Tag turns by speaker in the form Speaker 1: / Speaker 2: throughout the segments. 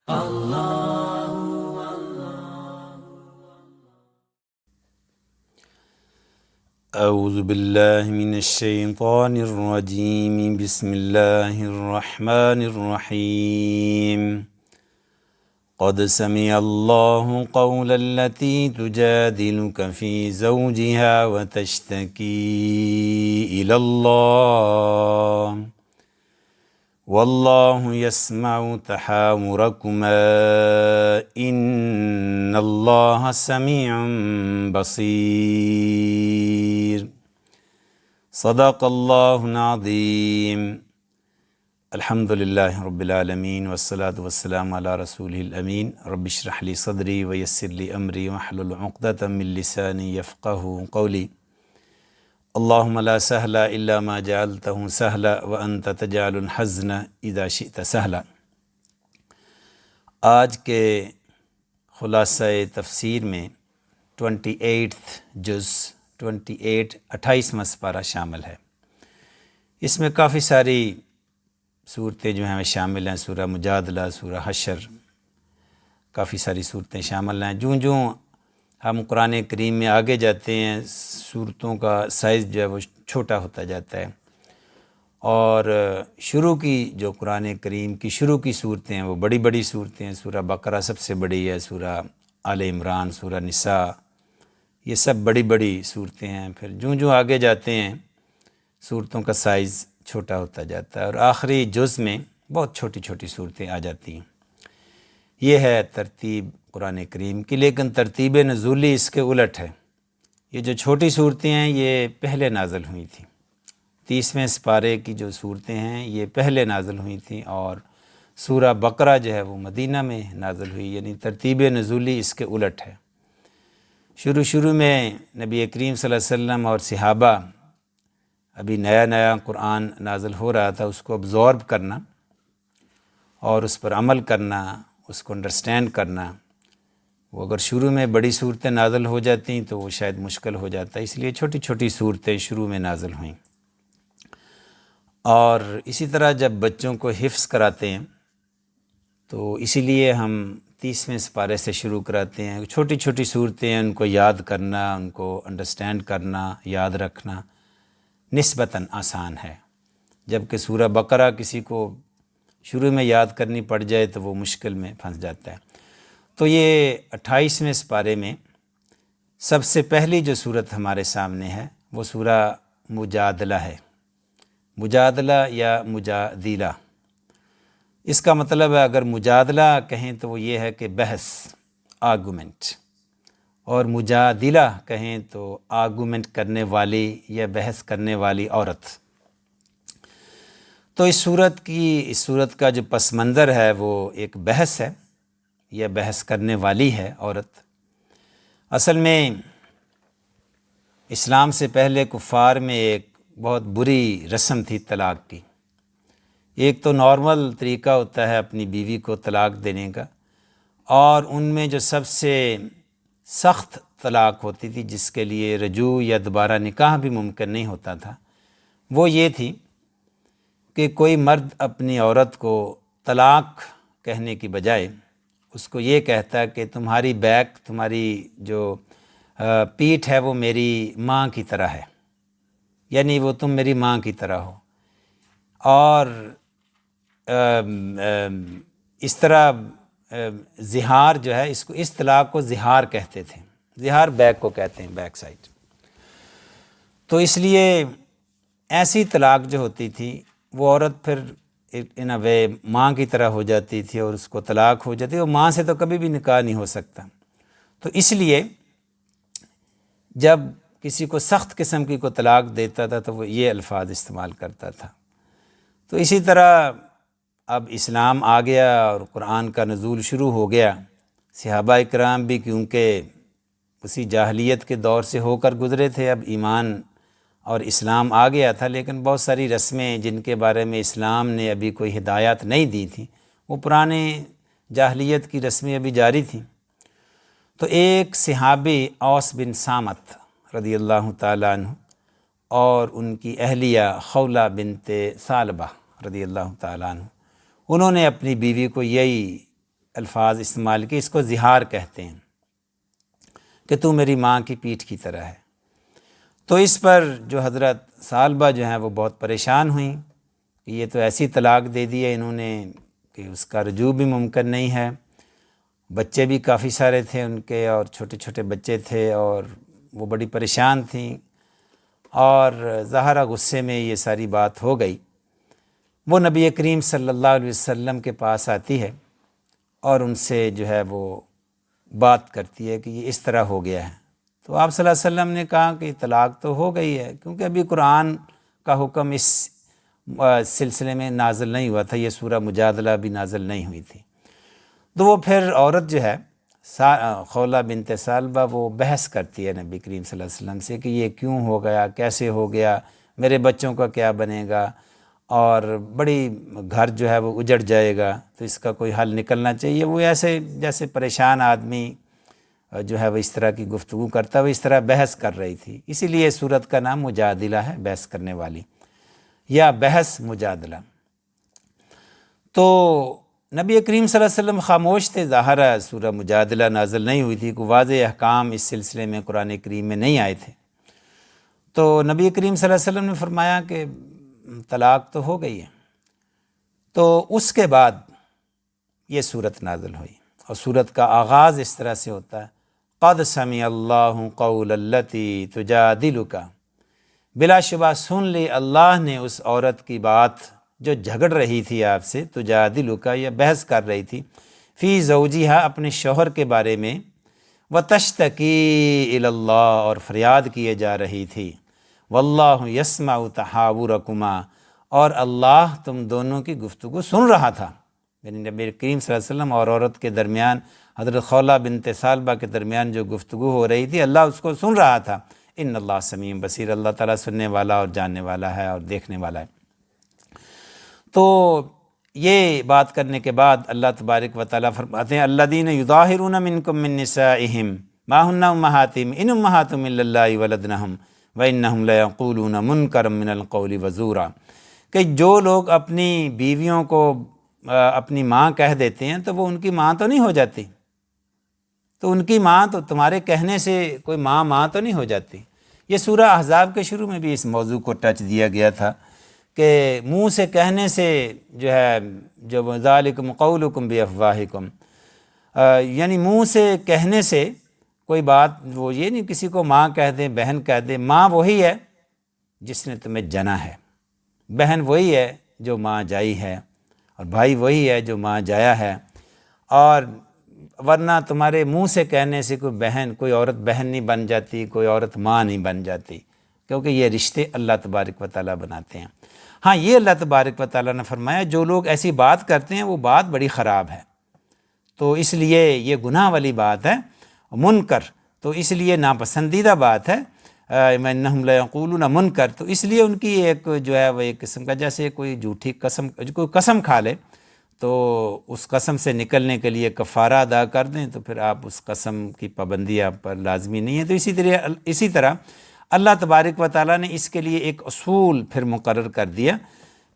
Speaker 1: اعوذ باللہ من الشیطان الرجیم، بسم اللہ الرحمن الرحیم۔ قد سمع اللہ قول التی تجادلک فی زوجها وتشتکی الی اللہ واللہ یسمع تحاورکما ان اللہ سمیع بصیر۔ صدق اللہ العظیم۔ الحمد للہ رب العالمین والصلاة والسلام علی رسولہ الامین۔ رب اشرح لی صدری ویسر لی امری واحلل عقدۃ من لسانی یفقہوا قولی۔ اللہم لا سہل الا ما جعلتہ سہلا وانت تجعل الحزن اذا شئت سہلا۔ آج کے خلاصہ تفسیر میں 28 جز 28واں سپارہ شامل ہے۔ اس میں کافی ساری صورتیں جو ہیں شامل ہیں، سورہ مجادلہ، سورہ حشر، کافی ساری صورتیں شامل ہیں۔ جوں ہم قرآن کریم میں آگے جاتے ہیں، صورتوں کا سائز جو ہے وہ چھوٹا ہوتا جاتا ہے، اور شروع کی جو قرآن کریم کی شروع کی صورتیں ہیں وہ بڑی بڑی صورتیں ہیں۔ سورہ بقرہ سب سے بڑی ہے، سورہ آل عمران، سورہ نساء، یہ سب بڑی بڑی صورتیں ہیں۔ پھر جوں آگے جاتے ہیں صورتوں کا سائز چھوٹا ہوتا جاتا ہے، اور آخری جز میں بہت چھوٹی چھوٹی صورتیں آ جاتی ہیں۔ یہ ہے ترتیب قرآن کریم کی، لیکن ترتیب نزولی اس کے الٹ ہے۔ یہ جو چھوٹی صورتیں ہیں یہ پہلے نازل ہوئی تھیں، 30ویں سپارے کی جو صورتیں ہیں یہ پہلے نازل ہوئی تھیں، اور سورہ بقرہ جو ہے وہ مدینہ میں نازل ہوئی، یعنی ترتیب نزولی اس کے الٹ ہے۔ شروع میں نبی کریم صلی اللہ علیہ وسلم اور صحابہ، ابھی نیا قرآن نازل ہو رہا تھا، اس کو ابزورب کرنا اور اس پر عمل کرنا، اس کو انڈرسٹینڈ کرنا، وہ اگر شروع میں بڑی صورتیں نازل ہو جاتی تو وہ شاید مشکل ہو جاتا ہے، اس لیے چھوٹی چھوٹی صورتیں شروع میں نازل ہوئیں۔ اور اسی طرح جب بچوں کو حفظ کراتے ہیں تو اسی لیے ہم 30ویں سپارے سے شروع کراتے ہیں۔ چھوٹی چھوٹی صورتیں ہیں، ان کو یاد کرنا، ان کو انڈرسٹینڈ کرنا، یاد رکھنا نسبتاً آسان ہے، جبکہ سورہ بقرہ کسی کو شروع میں یاد کرنی پڑ جائے تو وہ مشکل میں پھنس جاتا ہے۔ تو یہ 28ویں سپارے میں سب سے پہلی جو صورت ہمارے سامنے ہے وہ سورہ مجادلہ ہے۔ مجادلہ یا مجادلہ، اس کا مطلب ہے اگر مجادلہ کہیں تو وہ یہ ہے کہ بحث، آرگومنٹ، اور مجادلہ کہیں تو آرگومنٹ کرنے والی یا بحث کرنے والی عورت۔ تو اس صورت کا جو پس منظر ہے وہ ایک بحث ہے یا بحث کرنے والی ہے عورت۔ اصل میں اسلام سے پہلے کفار میں ایک بہت بری رسم تھی طلاق کی۔ ایک تو نارمل طریقہ ہوتا ہے اپنی بیوی کو طلاق دینے کا، اور ان میں جو سب سے سخت طلاق ہوتی تھی، جس کے لیے رجوع یا دوبارہ نکاح بھی ممکن نہیں ہوتا تھا، وہ یہ تھی کہ کوئی مرد اپنی عورت کو طلاق کہنے کی بجائے اس کو یہ کہتا ہے کہ تمہاری بیک، تمہاری جو پیٹھ ہے وہ میری ماں کی طرح ہے، یعنی وہ تم میری ماں کی طرح ہو۔ اور اس طرح زہار جو ہے، اس طلاق کو زہار کہتے تھے، زہار بیک کو کہتے ہیں، بیک سائڈ۔ تو اس لیے ایسی طلاق جو ہوتی تھی وہ عورت پھر ان اے وے ماں کی طرح ہو جاتی تھی، اور اس کو طلاق ہو جاتی، وہ ماں سے تو کبھی بھی نکاح نہیں ہو سکتا۔ تو اس لیے جب کسی کو سخت قسم کی کو طلاق دیتا تھا تو وہ یہ الفاظ استعمال کرتا تھا۔ تو اسی طرح اب اسلام آ گیا اور قرآن کا نزول شروع ہو گیا۔ صحابہ اکرام بھی کیونکہ اسی جاہلیت کے دور سے ہو کر گزرے تھے، اب ایمان اور اسلام آ گیا تھا، لیکن بہت ساری رسمیں جن کے بارے میں اسلام نے ابھی کوئی ہدایات نہیں دی تھیں، وہ پرانے جاہلیت کی رسمیں ابھی جاری تھیں۔ تو ایک صحابی اوس بن صامت رضی اللہ تعالیٰ عنہ اور ان کی اہلیہ خولہ بنت ثعلبہ رضی اللہ تعالیٰ عنہ، انہوں نے اپنی بیوی کو یہی الفاظ استعمال کیے، اس کو زہار کہتے ہیں کہ تو میری ماں کی پیٹھ کی طرح ہے۔ تو اس پر جو حضرت ثعلبہ جو ہیں وہ بہت پریشان ہوئیں کہ یہ تو ایسی طلاق دے دی ہے انہوں نے کہ اس کا رجوع بھی ممکن نہیں ہے، بچے بھی کافی سارے تھے ان کے اور چھوٹے چھوٹے بچے تھے اور وہ بڑی پریشان تھیں، اور ظاہرہ غصے میں یہ ساری بات ہو گئی۔ وہ نبی کریم صلی اللہ علیہ وسلم کے پاس آتی ہے اور ان سے جو ہے وہ بات کرتی ہے کہ یہ اس طرح ہو گیا ہے۔ تو آپ صلی اللہ علیہ وسلم نے کہا کہ طلاق تو ہو گئی ہے، کیونکہ ابھی قرآن کا حکم اس سلسلے میں نازل نہیں ہوا تھا، یہ سورہ مجادلہ بھی نازل نہیں ہوئی تھی۔ تو وہ پھر عورت جو ہے خولہ بنت ثعلبہ وہ بحث کرتی ہے نبی کریم صلی اللہ علیہ وسلم سے کہ یہ کیوں ہو گیا، کیسے ہو گیا، میرے بچوں کا کیا بنے گا، اور بڑی گھر جو ہے وہ اجڑ جائے گا، تو اس کا کوئی حل نکلنا چاہیے۔ وہ ایسے جیسے پریشان آدمی جو ہے وہ اس طرح کی گفتگو کرتا ہے، وہ اس طرح بحث کر رہی تھی، اسی لیے سورت کا نام مجادلہ ہے، بحث کرنے والی یا بحث مجادلہ۔ تو نبی کریم صلی اللہ علیہ وسلم خاموش تھے، ظاہر ہے سورہ مجادلہ نازل نہیں ہوئی تھی، کوئی واضح احکام اس سلسلے میں قرآن کریم میں نہیں آئے تھے۔ تو نبی کریم صلی اللہ علیہ وسلم نے فرمایا کہ طلاق تو ہو گئی ہے۔ تو اس کے بعد یہ صورت نازل ہوئی، اور صورت کا آغاز اس طرح سے ہوتا ہے، قد سمع اللہ قول التی تجادلک، بلا شبہ سن لی اللہ نے اس عورت کی بات جو جھگڑ رہی تھی آپ سے، تجادلک یا بحث کر رہی تھی، فی زوجہا اپنے شوہر کے بارے میں، وتشتکی الی اللہ اور فریاد کیے جا رہی تھی، واللہ یسمع تحاورکما اور اللہ تم دونوں کی گفتگو سن رہا تھا۔ یعنی نبی کریم صلی اللہ علیہ وسلم اور عورت کے درمیان، حضرت خولہ بنت ثعلبہ کے درمیان جو گفتگو ہو رہی تھی، اللہ اس کو سن رہا تھا۔ ان اللہ سمیع بصیر، اللہ تعالیٰ سننے والا اور جاننے والا ہے اور دیکھنے والا ہے۔ تو یہ بات کرنے کے بعد اللہ تبارک و تعالیٰ فرماتے ہیں الذین یظاہرون منکم من نسائہم ما ہن امہاتہم ان امہاتہم الا اللہ ولدنہم وانہم لیقولون منکرا من القول وزورا، کہ جو لوگ اپنی بیویوں کو اپنی ماں کہہ دیتے ہیں تو وہ ان کی ماں تو نہیں ہو جاتی، تو ان کی ماں تو تمہارے کہنے سے کوئی ماں تو نہیں ہو جاتی۔ یہ سورہ احزاب کے شروع میں بھی اس موضوع کو ٹچ دیا گیا تھا کہ منہ سے کہنے سے جو ہے جو ذالکم قولکم بافواہکم، یعنی منہ سے کہنے سے کوئی بات، وہ یہ نہیں کسی کو ماں کہہ دیں، بہن کہہ دیں۔ ماں وہی ہے جس نے تمہیں جنا ہے، بہن وہی ہے جو ماں جائی ہے، اور بھائی وہی ہے جو ماں جایا ہے، اور ورنہ تمہارے منہ سے کہنے سے کوئی عورت بہن نہیں بن جاتی، کوئی عورت ماں نہیں بن جاتی، کیونکہ یہ رشتے اللہ تبارک و تعالیٰ بناتے ہیں۔ ہاں، یہ اللہ تبارک و تعالیٰ نے فرمایا جو لوگ ایسی بات کرتے ہیں وہ بات بڑی خراب ہے، تو اس لیے یہ گناہ والی بات ہے، منکر، تو اس لیے ناپسندیدہ بات ہے، انہم لیقولون منکر، تو اس لیے ان کی ایک جو ہے وہ ایک قسم کا، جیسے کوئی جھوٹی قسم، کوئی قسم کھا لے تو اس قسم سے نکلنے کے لیے کفارہ ادا کر دیں، تو پھر آپ اس قسم کی پابندی آپ پر لازمی نہیں ہے۔ تو اسی طرح اللہ تبارک و تعالیٰ نے اس کے لیے ایک اصول پھر مقرر کر دیا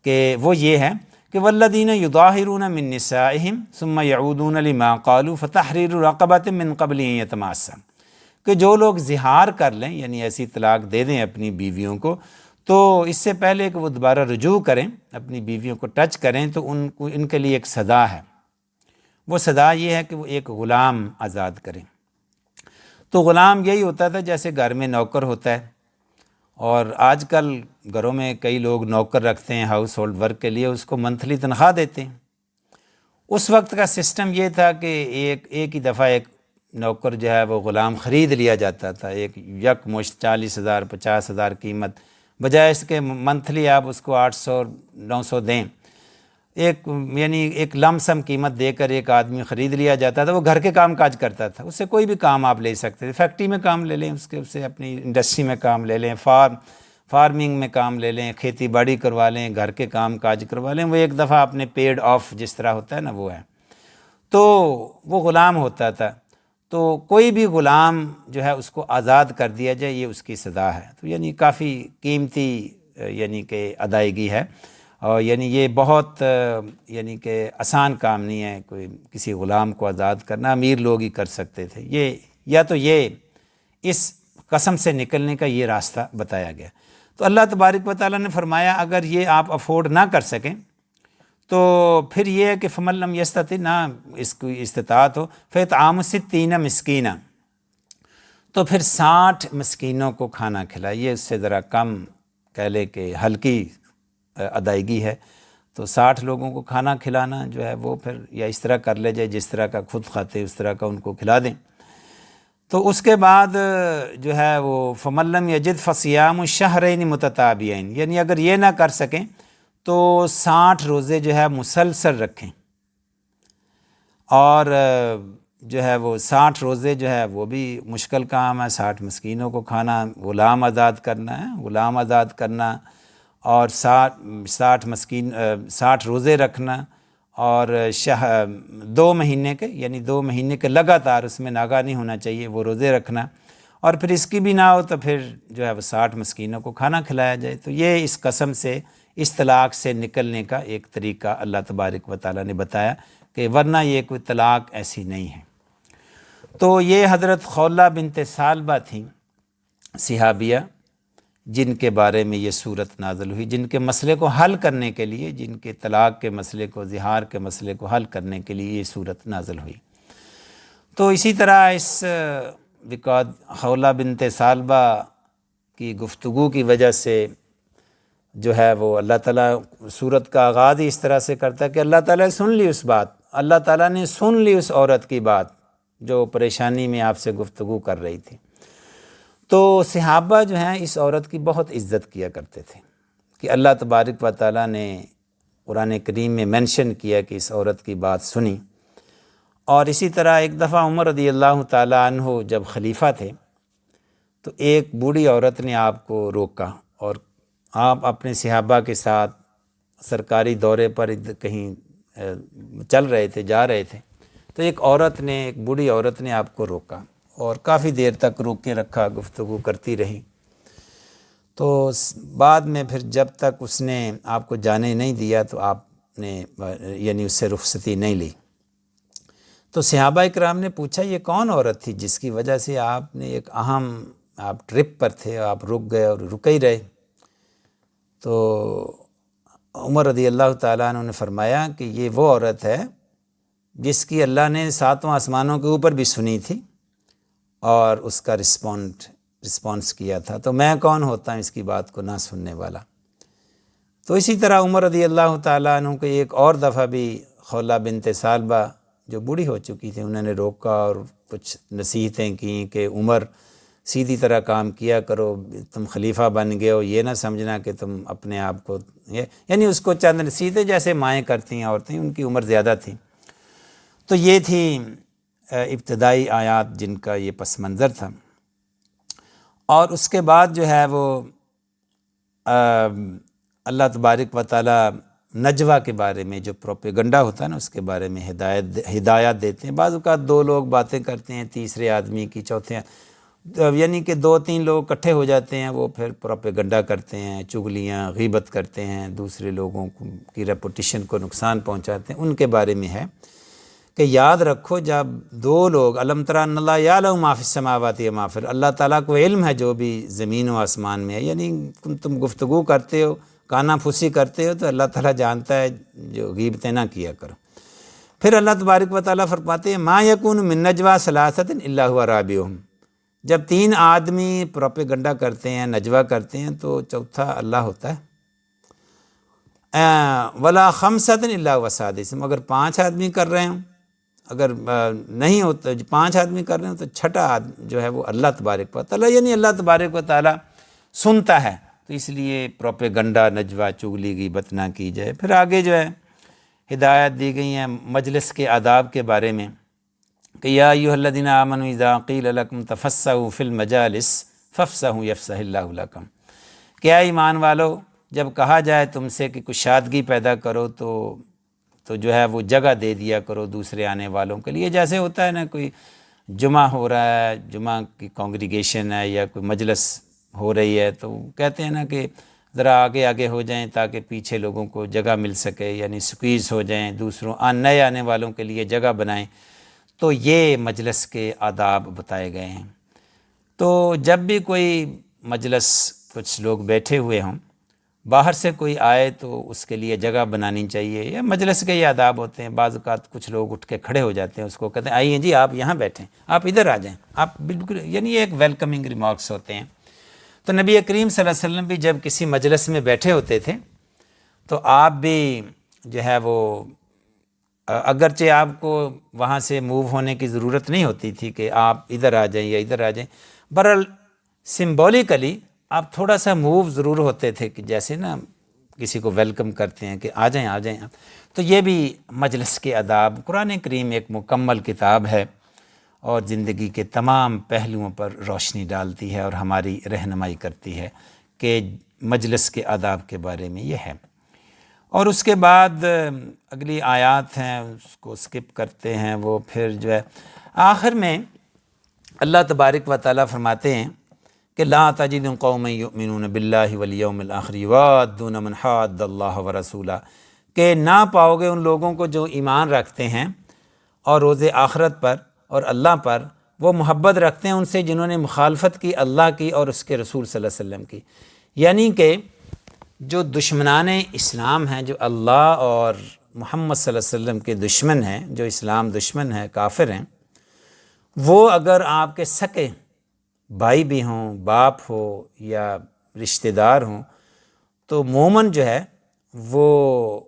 Speaker 1: کہ وہ یہ ہے کہ والذین یظاہرون من نسائہم ثم یعودون لما قالوا فتحریر رقبۃ من قبل ان یتماسا، کہ جو لوگ زہار کر لیں، یعنی ایسی طلاق دے دیں اپنی بیویوں کو، تو اس سے پہلے کہ وہ دوبارہ رجوع کریں، اپنی بیویوں کو ٹچ کریں، تو ان کے لیے ایک سزا ہے۔ وہ سزا یہ ہے کہ وہ ایک غلام آزاد کریں۔ تو غلام یہی ہوتا تھا جیسے گھر میں نوکر ہوتا ہے، اور آج کل گھروں میں کئی لوگ نوکر رکھتے ہیں ہاؤس ہولڈ ورک کے لیے، اس کو منتھلی تنخواہ دیتے ہیں۔ اس وقت کا سسٹم یہ تھا کہ ایک ہی دفعہ ایک نوکر جو ہے وہ غلام خرید لیا جاتا تھا، ایک یک مشت 40,000 50,000 قیمت، بجائے اس کے منتھلی آپ اس کو 800 900 دیں، یعنی ایک لم سم قیمت دے کر ایک آدمی خرید لیا جاتا تھا۔ وہ گھر کے کام کاج کرتا تھا، اس سے کوئی بھی کام آپ لے سکتے تھے، فیکٹری میں کام لے لیں، اس سے اپنی انڈسٹری میں کام لے لیں، فارمنگ میں کام لے لیں، کھیتی باڑی کروا لیں، گھر کے کام کاج کروا لیں، وہ ایک دفعہ اپنے پیڈ آف جس طرح ہوتا ہے نا وہ ہے، تو وہ غلام ہوتا تھا۔ تو کوئی بھی غلام جو ہے اس کو آزاد کر دیا جائے، یہ اس کی سزا ہے۔ تو یعنی کافی قیمتی یعنی کہ ادائیگی ہے، اور یعنی یہ بہت یعنی کہ آسان کام نہیں ہے کوئی کسی غلام کو آزاد کرنا، امیر لوگ ہی کر سکتے تھے یہ، یا تو یہ اس قسم سے نکلنے کا یہ راستہ بتایا گیا۔ تو اللہ تبارک و تعالیٰ نے فرمایا اگر یہ آپ افورڈ نہ کر سکیں تو پھر یہ ہے کہ فمن لم یستطع، نہ اس کی استطاعت ہو، فاطعام 60 مسکینہ، تو پھر 60 مسکینوں کو کھانا کھلائیے۔ اس سے ذرا کم کہہ لے کہ ہلکی ادائیگی ہے، تو 60 لوگوں کو کھانا کھلانا جو ہے وہ پھر یا اس طرح کر لے جائے جس طرح کا خود کھاتے اس طرح کا ان کو کھلا دیں۔ تو اس کے بعد جو ہے وہ فمن لم یجد فصیام الشہرین متتابعین، یعنی اگر یہ نہ کر سکیں تو 60 روزے جو ہے مسلسل رکھیں، اور جو ہے وہ 60 روزے جو ہے وہ بھی مشکل کام ہے، 60 مسکینوں کو کھانا، غلام آزاد کرنا ہے، غلام آزاد کرنا، اور 60 روزے رکھنا، اور 2 مہینے کے، یعنی 2 مہینے کے لگاتار، اس میں ناغہ نہیں ہونا چاہیے، وہ روزے رکھنا، اور پھر اس کی بھی نہ ہو تو پھر جو ہے وہ 60 مسکینوں کو کھانا کھلایا جائے۔ تو یہ اس قسم سے، اس طلاق سے نکلنے کا ایک طریقہ اللہ تبارک و تعالیٰ نے بتایا، کہ ورنہ یہ کوئی طلاق ایسی نہیں ہے۔ تو یہ حضرت خولہ بنت ثعلبہ تھیں صحابیہ، جن کے بارے میں یہ صورت نازل ہوئی، جن کے مسئلے کو حل کرنے کے لیے، جن کے طلاق کے مسئلے کو، زہار کے مسئلے کو حل کرنے کے لیے یہ صورت نازل ہوئی۔ تو اسی طرح اس خولہ بنت ثعلبہ کی گفتگو کی وجہ سے جو ہے وہ اللہ تعالیٰ صورت کا آغاز ہی اس طرح سے کرتا ہے کہ اللہ تعالیٰ نے سن لی اس بات، اللہ تعالیٰ نے سن لی اس عورت کی بات جو پریشانی میں آپ سے گفتگو کر رہی تھی۔ تو صحابہ جو ہیں اس عورت کی بہت عزت کیا کرتے تھے، کہ اللہ تبارک و تعالیٰ نے قرآن کریم میں مینشن کیا کہ اس عورت کی بات سنی۔ اور اسی طرح ایک دفعہ عمر رضی اللہ تعالیٰ عنہ جب خلیفہ تھے تو ایک بوڑھی عورت نے آپ کو روکا، اور آپ اپنے صحابہ کے ساتھ سرکاری دورے پر کہیں چل رہے تھے، جا رہے تھے، تو ایک بوڑھی عورت نے آپ کو روکا اور کافی دیر تک روک کے رکھا، گفتگو کرتی رہی۔ تو بعد میں پھر جب تک اس نے آپ کو جانے نہیں دیا تو آپ نے یعنی اس سے رخصتی نہیں لی۔ تو صحابہ اکرام نے پوچھا یہ کون عورت تھی جس کی وجہ سے آپ نے ایک اہم، آپ ٹرپ پر تھے، آپ رک گئے اور رکے ہی رہے۔ تو عمر رضی اللہ تعالیٰ عنہ نے فرمایا کہ یہ وہ عورت ہے جس کی اللہ نے 7 آسمانوں کے اوپر بھی سنی تھی اور اس کا رسپانس کیا تھا، تو میں کون ہوتا ہوں اس کی بات کو نہ سننے والا۔ تو اسی طرح عمر رضی اللہ تعالیٰ عنہ کو ایک اور دفعہ بھی خولہ بنت ثعلبہ جو بوڑھی ہو چکی تھی، انہوں نے روکا اور کچھ نصیحتیں کیں کہ عمر سیدھی طرح کام کیا کرو، تم خلیفہ بن گئے ہو، یہ نہ سمجھنا کہ تم اپنے آپ کو، یعنی اس کو چند نصیحتیں جیسے مائیں کرتی ہیں عورتیں، ان کی عمر زیادہ تھی۔ تو یہ تھی ابتدائی آیات جن کا یہ پس منظر تھا۔ اور اس کے بعد جو ہے وہ اللہ تبارک و تعالیٰ نجوہ کے بارے میں، جو پروپیگنڈا ہوتا ہے نا، اس کے بارے میں ہدایات دیتے ہیں۔ بعض اوقات 2 لوگ باتیں کرتے ہیں، تیسرے آدمی کی، چوتھے، یعنی کہ 2-3 لوگ اکٹھے ہو جاتے ہیں، وہ پھر پروپیگنڈا کرتے ہیں، چغلیاں، غیبت کرتے ہیں، دوسرے لوگوں کی ریپوٹیشن کو نقصان پہنچاتے ہیں۔ ان کے بارے میں ہے کہ یاد رکھو جب 2 لوگ، الم تری ان اللہ یعلم ما فی السماوات و ما فی الارض، اللہ تعالیٰ کو علم ہے جو بھی زمین و آسمان میں ہے، یعنی تم گفتگو کرتے ہو، کانا پھوسی کرتے ہو، تو اللہ تعالیٰ جانتا ہے، جو غیبتیں نہ کیا کرو۔ پھر اللہ تبارک و تعالیٰ فرماتے ہیں ما یکون من نجوی ثلاثۃ الا هو رابعهم، جب 3 آدمی پروپیگنڈا کرتے ہیں، نجوہ کرتے ہیں، تو چوتھا اللہ ہوتا ہے۔ ولا خمسۃ الا هو سادسهم، اگر 5 آدمی کر رہے ہوں، اگر نہیں ہوتا 5 آدمی کر رہے ہوں، تو چھٹا آدمی جو ہے وہ اللہ تبارک و تعالیٰ، یعنی اللہ تبارک و تعالیٰ سنتا ہے۔ تو اس لیے پروپیگنڈا، نجوہ، چغلی، غیبت نہ کی جائے۔ پھر آگے جو ہے ہدایت دی گئی ہیں مجلس کے آداب کے بارے میں، کہ یا ایھا الذین آمنوا اذا قیل لکم تفسحوا فی المجالس فافسحوا یفسح اللہ لکم، کیا ایمان والو جب کہا جائے تم سے کہ کشادگی پیدا کرو تو جو ہے وہ جگہ دے دیا کرو دوسرے آنے والوں کے لیے۔ جیسے ہوتا ہے نا، کوئی جمعہ ہو رہا ہے، جمعہ کی کانگریگیشن ہے یا کوئی مجلس ہو رہی ہے، تو کہتے ہیں نا کہ ذرا آگے آگے ہو جائیں تاکہ پیچھے لوگوں کو جگہ مل سکے، یعنی سکویز ہو جائیں، دوسروں نئے آنے والوں کے لیے جگہ بنائیں۔ تو یہ مجلس کے آداب بتائے گئے ہیں۔ تو جب بھی کوئی مجلس کچھ لوگ بیٹھے ہوئے ہوں، باہر سے کوئی آئے تو اس کے لیے جگہ بنانی چاہیے، یا مجلس کے یہ آداب ہوتے ہیں۔ بعض اوقات کچھ لوگ اٹھ کے کھڑے ہو جاتے ہیں، اس کو کہتے ہیں آئیے جی آپ یہاں بیٹھیں، آپ ادھر آ جائیں، آپ بالکل، یعنی یہ ایک ویلکمنگ ریمارکس ہوتے ہیں۔ تو نبی کریم صلی اللہ علیہ وسلم بھی جب کسی مجلس میں بیٹھے ہوتے تھے تو آپ بھی جو ہے وہ اگرچہ آپ کو وہاں سے موو ہونے کی ضرورت نہیں ہوتی تھی کہ آپ ادھر آ جائیں یا ادھر آ جائیں، بہرحال سمبولیکلی آپ تھوڑا سا موو ضرور ہوتے تھے، کہ جیسے نا کسی کو ویلکم کرتے ہیں کہ آ جائیں آ جائیں آپ۔ تو یہ بھی مجلس کے آداب، قرآن کریم ایک مکمل کتاب ہے اور زندگی کے تمام پہلوؤں پر روشنی ڈالتی ہے اور ہماری رہنمائی کرتی ہے کہ مجلس کے آداب کے بارے میں یہ ہے۔ اور اس کے بعد اگلی آیات ہیں، اس کو سکپ کرتے ہیں، وہ پھر جو ہے آخر میں اللہ تبارک و تعالیٰ فرماتے ہیں کہ لا تجد قوما یؤمنون باللہ والیوم الآخر یوادون من حاد اللہ ورسولہ، کہ نہ پاؤ گے ان لوگوں کو جو ایمان رکھتے ہیں اور روز آخرت پر اور اللہ پر، وہ محبت رکھتے ہیں ان سے جنہوں نے مخالفت کی اللہ کی اور اس کے رسول صلی اللہ علیہ وسلم کی۔ یعنی کہ جو دشمنان اسلام ہیں، جو اللہ اور محمد صلی اللہ علیہ وسلم کے دشمن ہیں، جو اسلام دشمن ہیں، کافر ہیں، وہ اگر آپ کے سکے بھائی بھی ہوں، باپ ہو یا رشتہ دار ہوں، تو مومن جو ہے وہ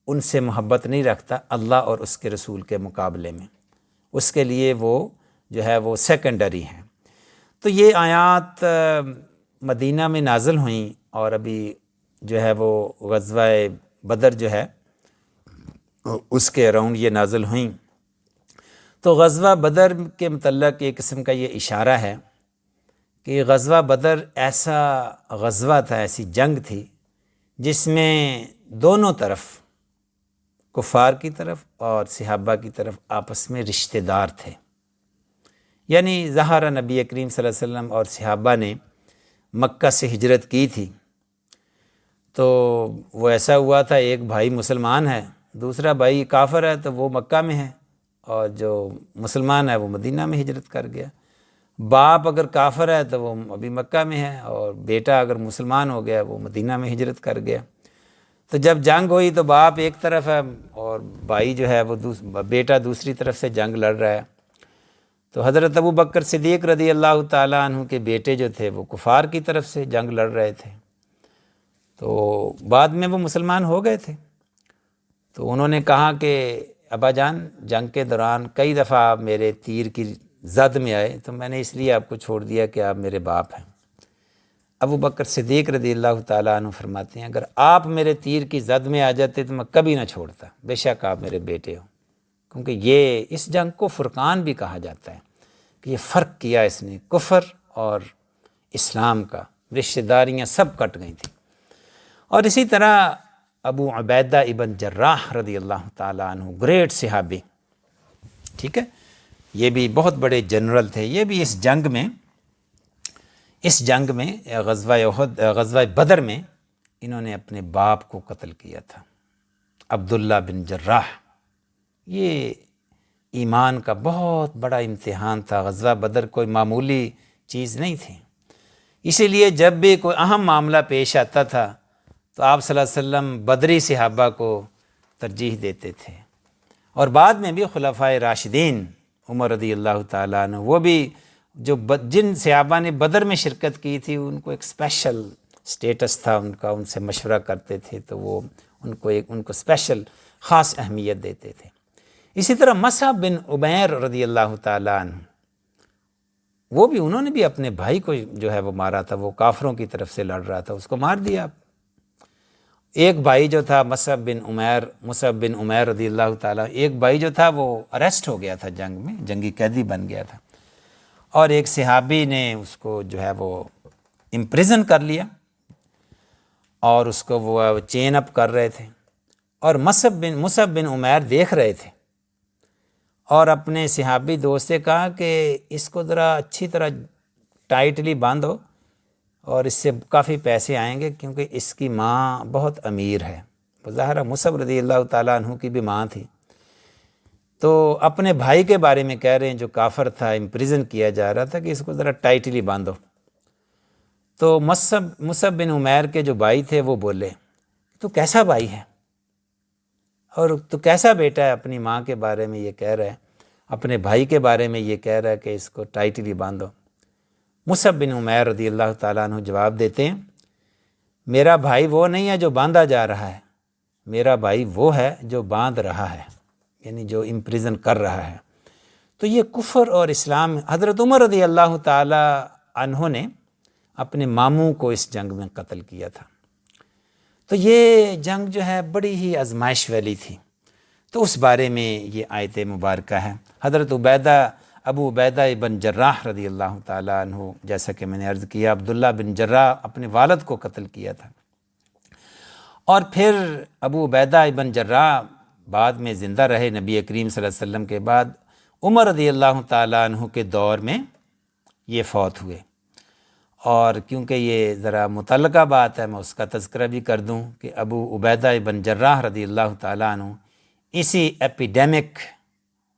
Speaker 1: ان سے محبت نہیں رکھتا اللہ اور اس کے رسول کے مقابلے میں، اس کے لیے وہ جو ہے وہ سیکنڈری ہیں۔ تو یہ آیات مدینہ میں نازل ہوئیں اور ابھی جو ہے وہ غزوہ بدر جو ہے اس کے اراؤنڈ یہ نازل ہوئیں۔ تو غزوہ بدر کے متعلق ایک قسم کا یہ اشارہ ہے کہ غزوہ بدر ایسا غزوہ تھا، ایسی جنگ تھی جس میں دونوں طرف، کفار کی طرف اور صحابہ کی طرف، آپس میں رشتہ دار تھے۔ یعنی ظاہر نبی کریم صلی اللہ علیہ وسلم اور صحابہ نے مکہ سے ہجرت کی تھی، تو وہ ایسا ہوا تھا ایک بھائی مسلمان ہے، دوسرا بھائی کافر ہے، تو وہ مکہ میں ہے اور جو مسلمان ہے وہ مدینہ میں ہجرت کر گیا۔ باپ اگر کافر ہے تو وہ ابھی مکہ میں ہے، اور بیٹا اگر مسلمان ہو گیا وہ مدینہ میں ہجرت کر گیا۔ تو جب جنگ ہوئی تو باپ ایک طرف ہے اور بھائی جو ہے وہ بیٹا دوسری طرف سے جنگ لڑ رہا ہے۔ تو حضرت ابو بکر صدیق رضی اللہ تعالیٰ عنہ کے بیٹے جو تھے وہ کفار کی طرف سے جنگ لڑ رہے تھے، تو بعد میں وہ مسلمان ہو گئے تھے۔ تو انہوں نے کہا کہ ابا جان، جنگ کے دوران کئی دفعہ آپ میرے تیر کی زد میں آئے، تو میں نے اس لیے آپ کو چھوڑ دیا کہ آپ میرے باپ ہیں۔ ابو بکر صدیق رضی اللہ تعالیٰ عنہ فرماتے ہیں اگر آپ میرے تیر کی زد میں آ جاتے تو میں کبھی نہ چھوڑتا، بے شک آپ میرے بیٹے ہو۔ کیونکہ یہ اس جنگ کو فرقان بھی کہا جاتا ہے کہ یہ فرق کیا اس نے، کفر اور اسلام کا، رشتہ داریاں سب کٹ گئی تھیں۔ اور اسی طرح ابو عبیدہ ابن جراح رضی اللہ تعالیٰ عنہ، گریٹ صحابی، ٹھیک ہے، یہ بھی بہت بڑے جنرل تھے، یہ بھی اس جنگ میں غزوہ بدر میں انہوں نے اپنے باپ کو قتل کیا تھا، عبداللہ بن جراح۔ یہ ایمان کا بہت بڑا امتحان تھا، غزوہ بدر کوئی معمولی چیز نہیں تھی۔ اسی لیے جب بھی کوئی اہم معاملہ پیش آتا تھا تو آپ صلی اللہ علیہ وسلم بدری صحابہ کو ترجیح دیتے تھے، اور بعد میں بھی خلفائے راشدین عمر رضی اللہ تعالیٰ عنہ، وہ بھی جن صحابہ نے بدر میں شرکت کی تھی ان کو ایک اسپیشل سٹیٹس تھا ان کا، ان سے مشورہ کرتے تھے تو وہ ان کو اسپیشل خاص اہمیت دیتے تھے۔ اسی طرح مصعب بن عمیر رضی اللہ تعالیٰ عنہ، وہ بھی انہوں نے بھی اپنے بھائی کو جو ہے وہ مارا تھا، وہ کافروں کی طرف سے لڑ رہا تھا، اس کو مار دیا۔ ایک بھائی جو تھا مصعب بن عمیر رضی اللہ تعالیٰ، ایک بھائی جو تھا وہ اریسٹ ہو گیا تھا جنگ میں، جنگی قیدی بن گیا تھا، اور ایک صحابی نے اس کو جو ہے وہ امپریزن کر لیا اور اس کو وہ چین اپ کر رہے تھے، اور مصعب بن عمیر دیکھ رہے تھے اور اپنے صحابی دوست سے کہا کہ اس کو ذرا اچھی طرح ٹائٹلی باندھو اور اس سے کافی پیسے آئیں گے کیونکہ اس کی ماں بہت امیر ہے۔ ظاہر مصعب رضی اللہ تعالیٰ عنہ کی بھی ماں تھی، تو اپنے بھائی کے بارے میں کہہ رہے ہیں جو کافر تھا، امپریزن کیا جا رہا تھا، کہ اس کو ذرا ٹائٹلی باندھو۔ تو مصعب بن عمیر کے جو بھائی تھے وہ بولے تو کیسا بھائی ہے اور تو کیسا بیٹا ہے، اپنی ماں کے بارے میں یہ کہہ رہا ہے، اپنے بھائی کے بارے میں یہ کہہ رہا ہے کہ اس کو ٹائٹلی باندھو۔ مصعب بن عمیر رضی اللہ تعالیٰ عنہ جواب دیتے ہیں، میرا بھائی وہ نہیں ہے جو باندھا جا رہا ہے، میرا بھائی وہ ہے جو باندھ رہا ہے، یعنی جو امپریزن کر رہا ہے۔ تو یہ کفر اور اسلام، حضرت عمر رضی اللہ تعالیٰ عنہ نے اپنے ماموں کو اس جنگ میں قتل کیا تھا۔ تو یہ جنگ جو ہے بڑی ہی آزمائش والی تھی، تو اس بارے میں یہ آیت مبارکہ ہے۔ حضرت ابو عبیدہ بن جراح رضی اللہ تعالیٰ عنہ، جیسا کہ میں نے عرض کیا، عبداللہ بن جراح اپنے والد کو قتل کیا تھا، اور پھر ابو عبیدہ بن جراح بعد میں زندہ رہے نبی کریم صلی اللہ علیہ وسلم کے بعد۔ عمر رضی اللہ تعالیٰ عنہ کے دور میں یہ فوت ہوئے، اور کیونکہ یہ ذرا متعلقہ بات ہے میں اس کا تذکرہ بھی کر دوں کہ ابو عبیدہ بن جراح رضی اللہ تعالیٰ عنہ اسی ایپیڈیمک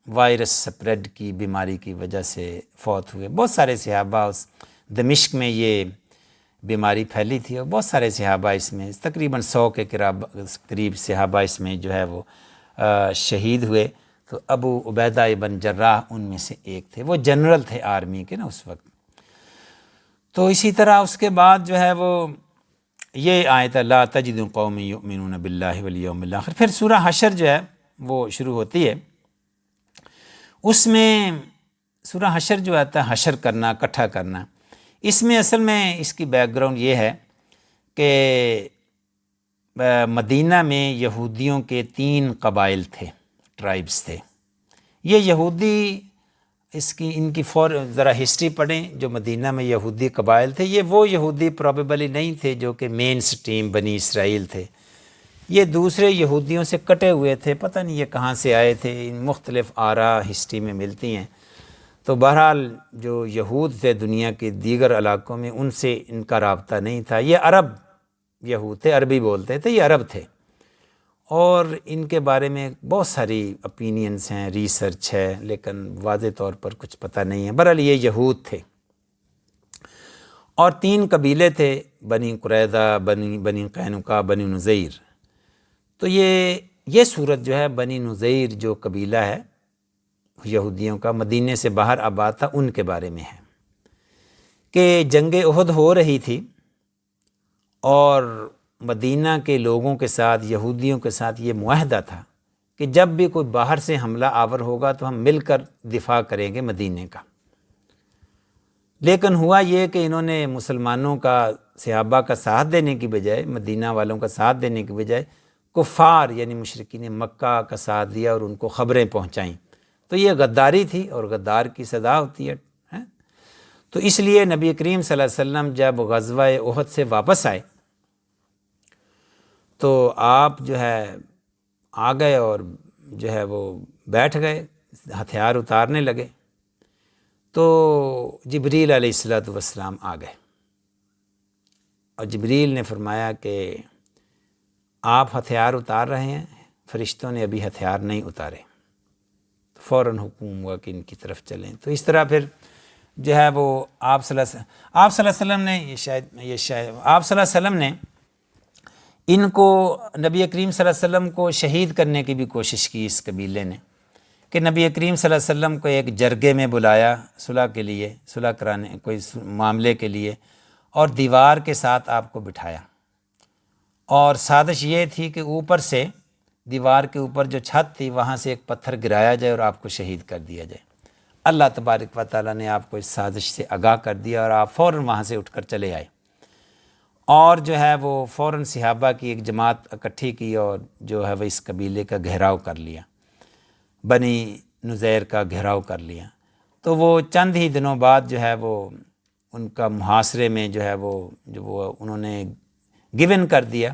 Speaker 1: وائرس سپریڈ کی بیماری کی وجہ سے فوت ہوئے۔ بہت سارے صحابہ، اس دمشق میں یہ بیماری پھیلی تھی اور بہت سارے صحابہ اس میں، تقریباً 100 کے قریب صحابہ اس میں جو ہے وہ شہید ہوئے۔ تو ابو عبیدہ بن جراح ان میں سے ایک تھے، وہ جنرل تھے آرمی کے نا اس وقت۔ تو اسی طرح اس کے بعد جو ہے وہ یہ آیت لا تجد قوم یؤمنون باللہ والیوم الآخر، پھر سورہ حشر جو ہے وہ شروع ہوتی ہے۔ اس میں سورہ حشر جو آتا ہے، حشر کرنا، اکٹھا کرنا، اس میں اصل میں اس کی بیک گراؤنڈ یہ ہے کہ مدینہ میں یہودیوں کے 3 قبائل تھے، ٹرائبس تھے۔ یہ یہودی، ان کی ذرا ہسٹری پڑھیں، جو مدینہ میں یہودی قبائل تھے، یہ وہ یہودی پروبیبلی نہیں تھے جو کہ مین سٹریم بنی اسرائیل تھے، یہ دوسرے یہودیوں سے کٹے ہوئے تھے، پتہ نہیں یہ کہاں سے آئے تھے، ان مختلف آراء ہسٹری میں ملتی ہیں۔ تو بہرحال جو یہود تھے دنیا کے دیگر علاقوں میں، ان سے ان کا رابطہ نہیں تھا، یہ عرب یہود تھے، عربی بولتے تھے، یہ عرب تھے، اور ان کے بارے میں بہت ساری اپینینز ہیں، ریسرچ ہے، لیکن واضح طور پر کچھ پتہ نہیں ہے۔ بہرحال یہ یہود تھے، اور 3 قبیلے تھے، بنی قریظہ، بنی قینقاع، بنی نذیر۔ تو یہ صورت جو ہے بنی نذیر جو قبیلہ ہے یہودیوں کا، مدینے سے باہر آباد تھا، ان کے بارے میں ہے کہ جنگ احد ہو رہی تھی، اور مدینہ کے لوگوں کے ساتھ، یہودیوں کے ساتھ یہ معاہدہ تھا کہ جب بھی کوئی باہر سے حملہ آور ہوگا تو ہم مل کر دفاع کریں گے مدینے کا۔ لیکن ہوا یہ کہ انہوں نے مسلمانوں کا، صحابہ کا ساتھ دینے کی بجائے، مدینہ والوں کا ساتھ دینے کی بجائے کفار یعنی مشرکین مکہ کا ساتھ دیا اور ان کو خبریں پہنچائیں۔ تو یہ غداری تھی، اور غدار کی سزا ہوتی ہے۔ تو اس لیے نبی کریم صلی اللہ علیہ وسلم جب غزوہ احد سے واپس آئے تو آپ جو ہے آ گئے اور جو ہے وہ بیٹھ گئے، ہتھیار اتارنے لگے، تو جبریل علیہ السلام آ گئے، اور جبریل نے فرمایا کہ آپ ہتھیار اتار رہے ہیں، فرشتوں نے ابھی ہتھیار نہیں اتارے۔ تو فوراً حکم ہوا کہ ان کی طرف چلیں۔ تو اس طرح پھر جو ہے وہ آپ صلی اللہ علیہ وسلم نے آپ صلی اللہ علیہ وسلم نے ان کو، نبی کریم صلی اللہ علیہ وسلم کو شہید کرنے کی بھی کوشش کی اس قبیلے نے، کہ نبی کریم صلی اللہ علیہ وسلم کو ایک جرگے میں بلایا صلح کے لیے، صلح کرانے کوئی معاملے کے لیے، اور دیوار کے ساتھ آپ کو بٹھایا، اور سازش یہ تھی کہ اوپر سے، دیوار کے اوپر جو چھت تھی وہاں سے ایک پتھر گرایا جائے اور آپ کو شہید کر دیا جائے۔ اللہ تبارک و تعالیٰ نے آپ کو اس سازش سے آگاہ کر دیا، اور آپ فوراً وہاں سے اٹھ کر چلے آئے، اور جو ہے وہ فوراً صحابہ کی ایک جماعت اکٹھی کی، اور جو ہے وہ اس قبیلے کا گھیراؤ کر لیا، بنی نذیر کا گھیراؤ کر لیا۔ تو وہ چند ہی دنوں بعد جو ہے وہ ان کا محاصرے میں جو ہے وہ انہوں نے گیون کر دیا،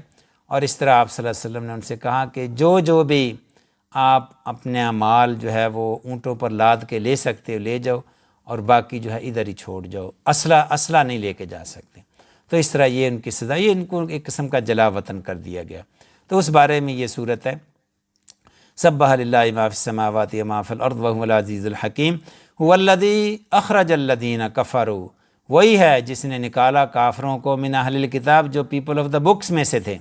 Speaker 1: اور اس طرح آپ صلی اللہ علیہ وسلم نے ان سے کہا کہ جو بھی آپ اپنا مال جو ہے وہ اونٹوں پر لاد کے لے سکتے ہو لے جاؤ، اور باقی جو ہے ادھر ہی چھوڑ جاؤ، اسلحہ نہیں لے کے جا سکتے۔ تو اس طرح یہ ان کی سزا، یہ ان کو ایک قسم کا جلا وطن کر دیا گیا۔ تو اس بارے میں یہ صورت ہے، سبح للہ ما فی السماوات و ما فی الارض وهو العزیز الحکیم، هو الذی اخرج الذین کفروا، وہی ہے جس نے نکالا کافروں کو، من اہل الکتاب جو پیپل آف دا بکس میں سے تھے،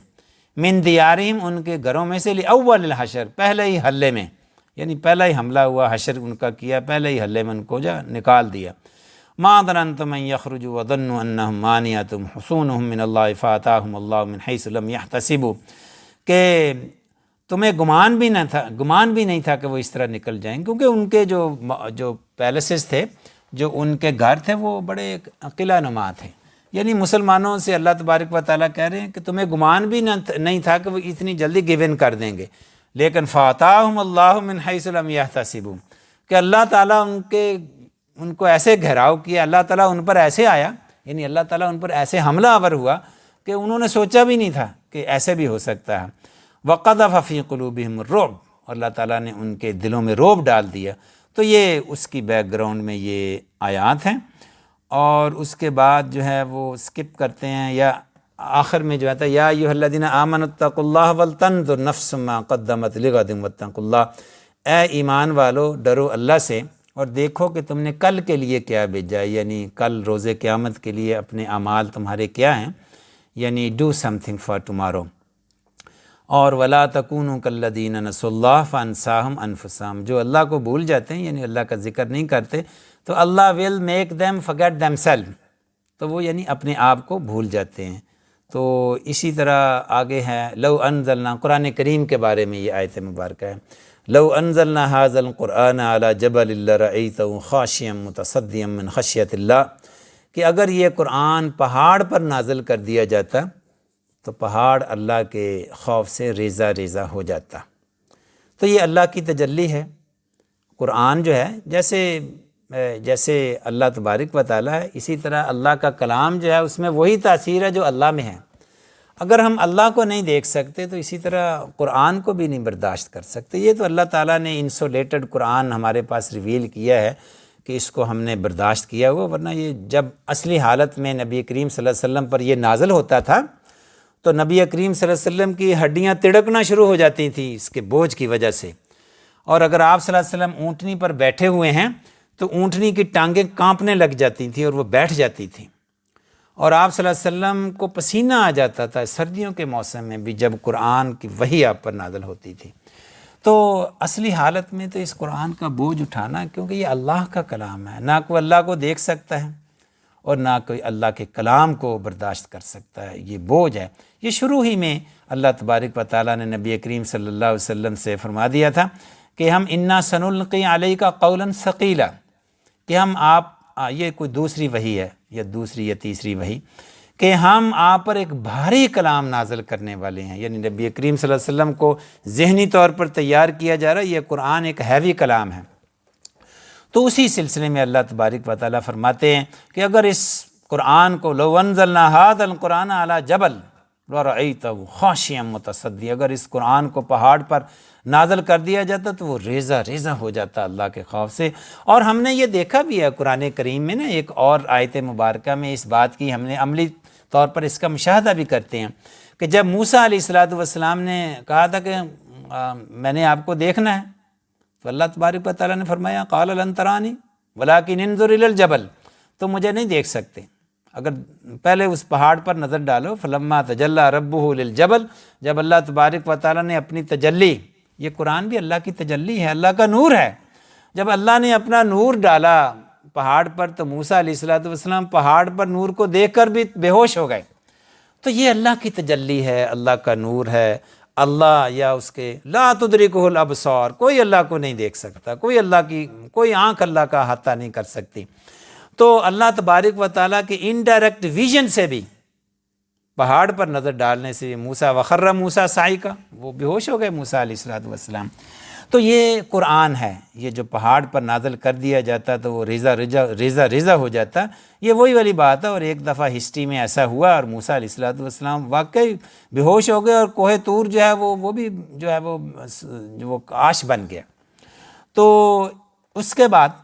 Speaker 1: من دیارہم ان کے گھروں میں سے، لاول الحشر پہلے ہی حلے میں، یعنی پہلا ہی حملہ ہوا، حشر ان کا کیا، پہلے ہی حلے میں ان کو نکال دیا۔ ما ظننتم ان یخرجوا وظنوا انہم مانعتہم حصونہم من اللہ فاتاہم اللہ من حیث لم یحتسبوا، کہ تمہیں گمان بھی نہیں تھا کہ وہ اس طرح نکل جائیں، کیونکہ ان کے جو پیلسز تھے، جو ان کے گھر تھے، وہ بڑے قلعہ نما تھے۔ یعنی مسلمانوں سے اللہ تبارک و تعالیٰ کہہ رہے ہیں کہ تمہیں گمان بھی نہیں تھا کہ وہ اتنی جلدی گیو ان کر دیں گے، لیکن فاتاہم اللہ من حیث لم یحتسبوا، کہ اللہ تعالیٰ ان کو ایسے گھیراؤ کیا، اللہ تعالیٰ ان پر ایسے آیا، یعنی اللہ تعالیٰ ان پر ایسے حملہ آور ہوا کہ انہوں نے سوچا بھی نہیں تھا کہ ایسے بھی ہو سکتا ہے۔ وَقَذَفَ فِي قُلُوبِهِمُ الرُّعْبَ، اور اللہ تعالیٰ نے ان کے دلوں میں رعب ڈال دیا۔ تو یہ اس کی بیک گراؤنڈ میں یہ آیات ہیں، اور اس کے بعد جو ہے وہ سکپ کرتے ہیں، یا آخر میں جو آتا ہے یا ایھا الذین آمنوا اتقوا اللہ ولتنظر نفس ما قدمت لغد واتقوا اللہ، اے ایمان والو ڈرو اللہ سے اور دیکھو کہ تم نے کل کے لیے کیا بھیجا ہے، یعنی کل روز قیامت کے لیے اپنے اعمال تمہارے کیا ہیں، یعنی do some thing for tomorrow. اور ولا تکونوا کالذین نسوا اللہ فانساہم انفسہم، جو اللہ کو بھول جاتے ہیں، یعنی اللہ کا ذکر نہیں کرتے، تو Allah will make them forget themselves, تو وہ یعنی اپنے آپ کو بھول جاتے ہیں۔ تو اسی طرح آگے ہے لو انزلنا، قرآن کریم کے بارے میں یہ آیت مبارکہ ہے، لو انزلنا ھذا القرآن علی جبل لرأیتہ خاشعا متصدعا من خشیۃ اللہ، کہ اگر یہ قرآن پہاڑ پر نازل کر دیا جاتا تو پہاڑ اللہ کے خوف سے ریزہ ریزہ ہو جاتا۔ تو یہ اللہ کی تجلی ہے۔ قرآن جو ہے جیسے اللہ تبارک و تعالیٰ ہے، اسی طرح اللہ کا کلام جو ہے اس میں وہی تاثیر ہے جو اللہ میں ہے۔ اگر ہم اللہ کو نہیں دیکھ سکتے تو اسی طرح قرآن کو بھی نہیں برداشت کر سکتے۔ یہ تو اللہ تعالیٰ نے انسولیٹڈ قرآن ہمارے پاس ریویل کیا ہے کہ اس کو ہم نے برداشت کیا ہوا، ورنہ یہ جب اصلی حالت میں نبی کریم صلی اللہ علیہ وسلم پر یہ نازل ہوتا تھا تو نبی کریم صلی اللہ علیہ وسلم کی ہڈیاں تڑکنا شروع ہو جاتی تھیں اس کے بوجھ کی وجہ سے، اور اگر آپ صلی اللہ علیہ وسلم اونٹنی پر بیٹھے ہوئے ہیں تو اونٹنی کی ٹانگیں کانپنے لگ جاتی تھیں اور وہ بیٹھ جاتی تھیں، اور آپ صلی اللہ علیہ وسلم کو پسینہ آ جاتا تھا سردیوں کے موسم میں بھی جب قرآن کی وحی آپ پر نازل ہوتی تھی۔ تو اصلی حالت میں تو اس قرآن کا بوجھ اٹھانا، کیونکہ یہ اللہ کا کلام ہے، نہ کوئی اللہ کو دیکھ سکتا ہے اور نہ کوئی اللہ کے کلام کو برداشت کر سکتا ہے، یہ بوجھ ہے۔ یہ شروع ہی میں اللہ تبارک و تعالیٰ نے نبی کریم صلی اللہ علیہ وسلم سے فرما دیا تھا کہ ہم انا سنلقی علیک قولا ثقیلا، کہ ہم یہ کوئی دوسری وحی ہے یا دوسری یا تیسری وحی، کہ ہم آپ پر ایک بھاری کلام نازل کرنے والے ہیں، یعنی نبی کریم صلی اللہ علیہ وسلم کو ذہنی طور پر تیار کیا جا رہا ہے، یہ قرآن ایک ہیوی کلام ہے۔ تو اسی سلسلے میں اللہ تبارک و تعالیٰ فرماتے ہیں کہ اگر اس قرآن کو لو انزلنا ھذا القرآن علی جبل لرأیتہ خاشعا متصدعا، اگر اس قرآن کو پہاڑ پر نازل کر دیا جاتا تو وہ ریزہ ریزہ ہو جاتا اللہ کے خوف سے۔ اور ہم نے یہ دیکھا بھی ہے قرآن کریم میں نا، ایک اور آیت مبارکہ میں اس بات کی ہم نے عملی طور پر اس کا مشاہدہ بھی کرتے ہیں کہ جب موسیٰ علیہ السلام نے کہا تھا کہ میں نے آپ کو دیکھنا ہے، تو اللہ تبارک و تعالیٰ نے فرمایا قال لن ترانی ولکن انظر الی الجبل، تو مجھے نہیں دیکھ سکتے، اگر پہلے اس پہاڑ پر نظر ڈالو۔ فلما تجلی ربہ للجبل، جب اللہ تبارک و تعالیٰ نے اپنی تجلی، یہ قرآن بھی اللہ کی تجلی ہے، اللہ کا نور ہے، جب اللہ نے اپنا نور ڈالا پہاڑ پر تو موسیٰ علیہ السلام پہاڑ پر نور کو دیکھ کر بھی بے ہوش ہو گئے۔ تو یہ اللہ کی تجلی ہے، اللہ کا نور ہے۔ اللہ یا اس کے لا تدرکہ الابصار، کوئی اللہ کو نہیں دیکھ سکتا، کوئی آنکھ اللہ کا احاطہ نہیں کر سکتی۔ تو اللہ تبارک و تعالیٰ کے انڈائریکٹ ویژن سے بھی پہاڑ پر نظر ڈالنے سے موسیٰ وخر موسیٰ صعقا، وہ بے ہوش ہو گئے موسیٰ علیہ السلام۔ تو یہ قرآن ہے، یہ جو پہاڑ پر نازل کر دیا جاتا تو وہ ریزہ ریزہ ہو جاتا، یہ وہی والی بات ہے۔ اور ایک دفعہ ہسٹری میں ایسا ہوا اور موسیٰ علیہ السلام واقعی بے ہوش ہو گئے، اور کوہ طور جو ہے وہ بھی جو ہے وہ آش بن گیا۔ تو اس کے بعد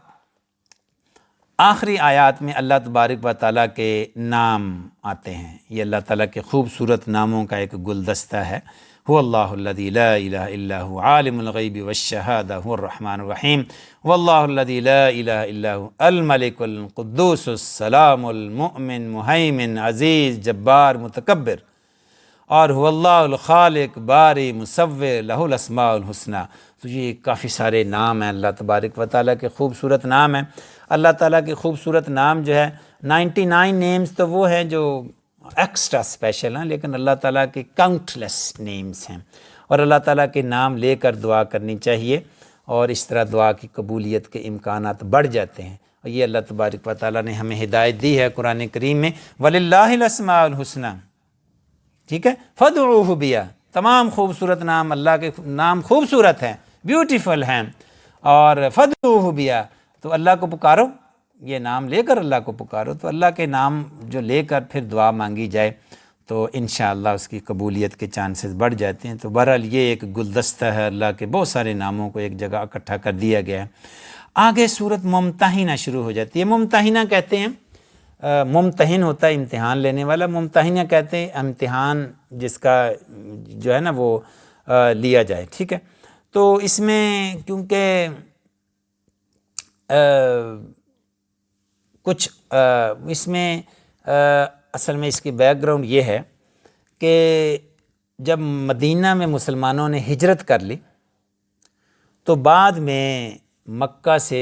Speaker 1: آخری آیات میں اللہ تبارک و تعالیٰ کے نام آتے ہیں. یہ اللہ تعالیٰ کے خوبصورت ناموں کا ایک گلدستہ ہے. هو اللہ الذی لا الہ الا هو عالم الغیب والشہادہ هو الرحمن الرحیم واللہ الذی لا الہ الا هو الملک القدوس السلام المؤمن مہیمن عزیز جبار متکبر. اور هو اللہ الخالق باری مصور لہ الاسماء الحسنی. تو یہ کافی سارے نام ہیں اللہ تبارک و تعالیٰ کے خوبصورت نام ہیں. اللہ تعالیٰ کے خوبصورت نام جو ہے 99 نیمز تو وہ ہیں جو ایکسٹرا اسپیشل ہیں، لیکن اللہ تعالیٰ کے کاؤنٹ لیس نیمز ہیں، اور اللہ تعالیٰ کے نام لے کر دعا کرنی چاہیے، اور اس طرح دعا کی قبولیت کے امکانات بڑھ جاتے ہیں. اور یہ اللہ تبارک و تعالیٰ نے ہمیں ہدایت دی ہے قرآن کریم میں، وَلِلَّهِ الْأَسْمَاءُ الْحُسْنَى. ٹھیک ہے، فَادْعُوهُ بِهَا. تمام خوبصورت نام، اللہ کے نام خوبصورت ہیں، بیوٹیفل ہیں. اور فَادْعُوهُ بِهَا، تو اللہ کو پکارو، یہ نام لے کر اللہ کو پکارو. تو اللہ کے نام جو لے کر پھر دعا مانگی جائے تو انشاءاللہ اس کی قبولیت کے چانسز بڑھ جاتے ہیں. تو بہرحال یہ ایک گلدستہ ہے، اللہ کے بہت سارے ناموں کو ایک جگہ اکٹھا کر دیا گیا ہے. آگے صورت ممتحنہ شروع ہو جاتی ہے. ممتحنہ کہتے ہیں، ممتحن ہوتا ہے امتحان لینے والا، ممتحنہ کہتے ہیں امتحان جس کا جو ہے نا وہ لیا جائے. ٹھیک ہے، تو اس میں کیونکہ کچھ اس میں اصل میں اس کی بیک گراؤنڈ یہ ہے کہ جب مدینہ میں مسلمانوں نے ہجرت کر لی تو بعد میں مکہ سے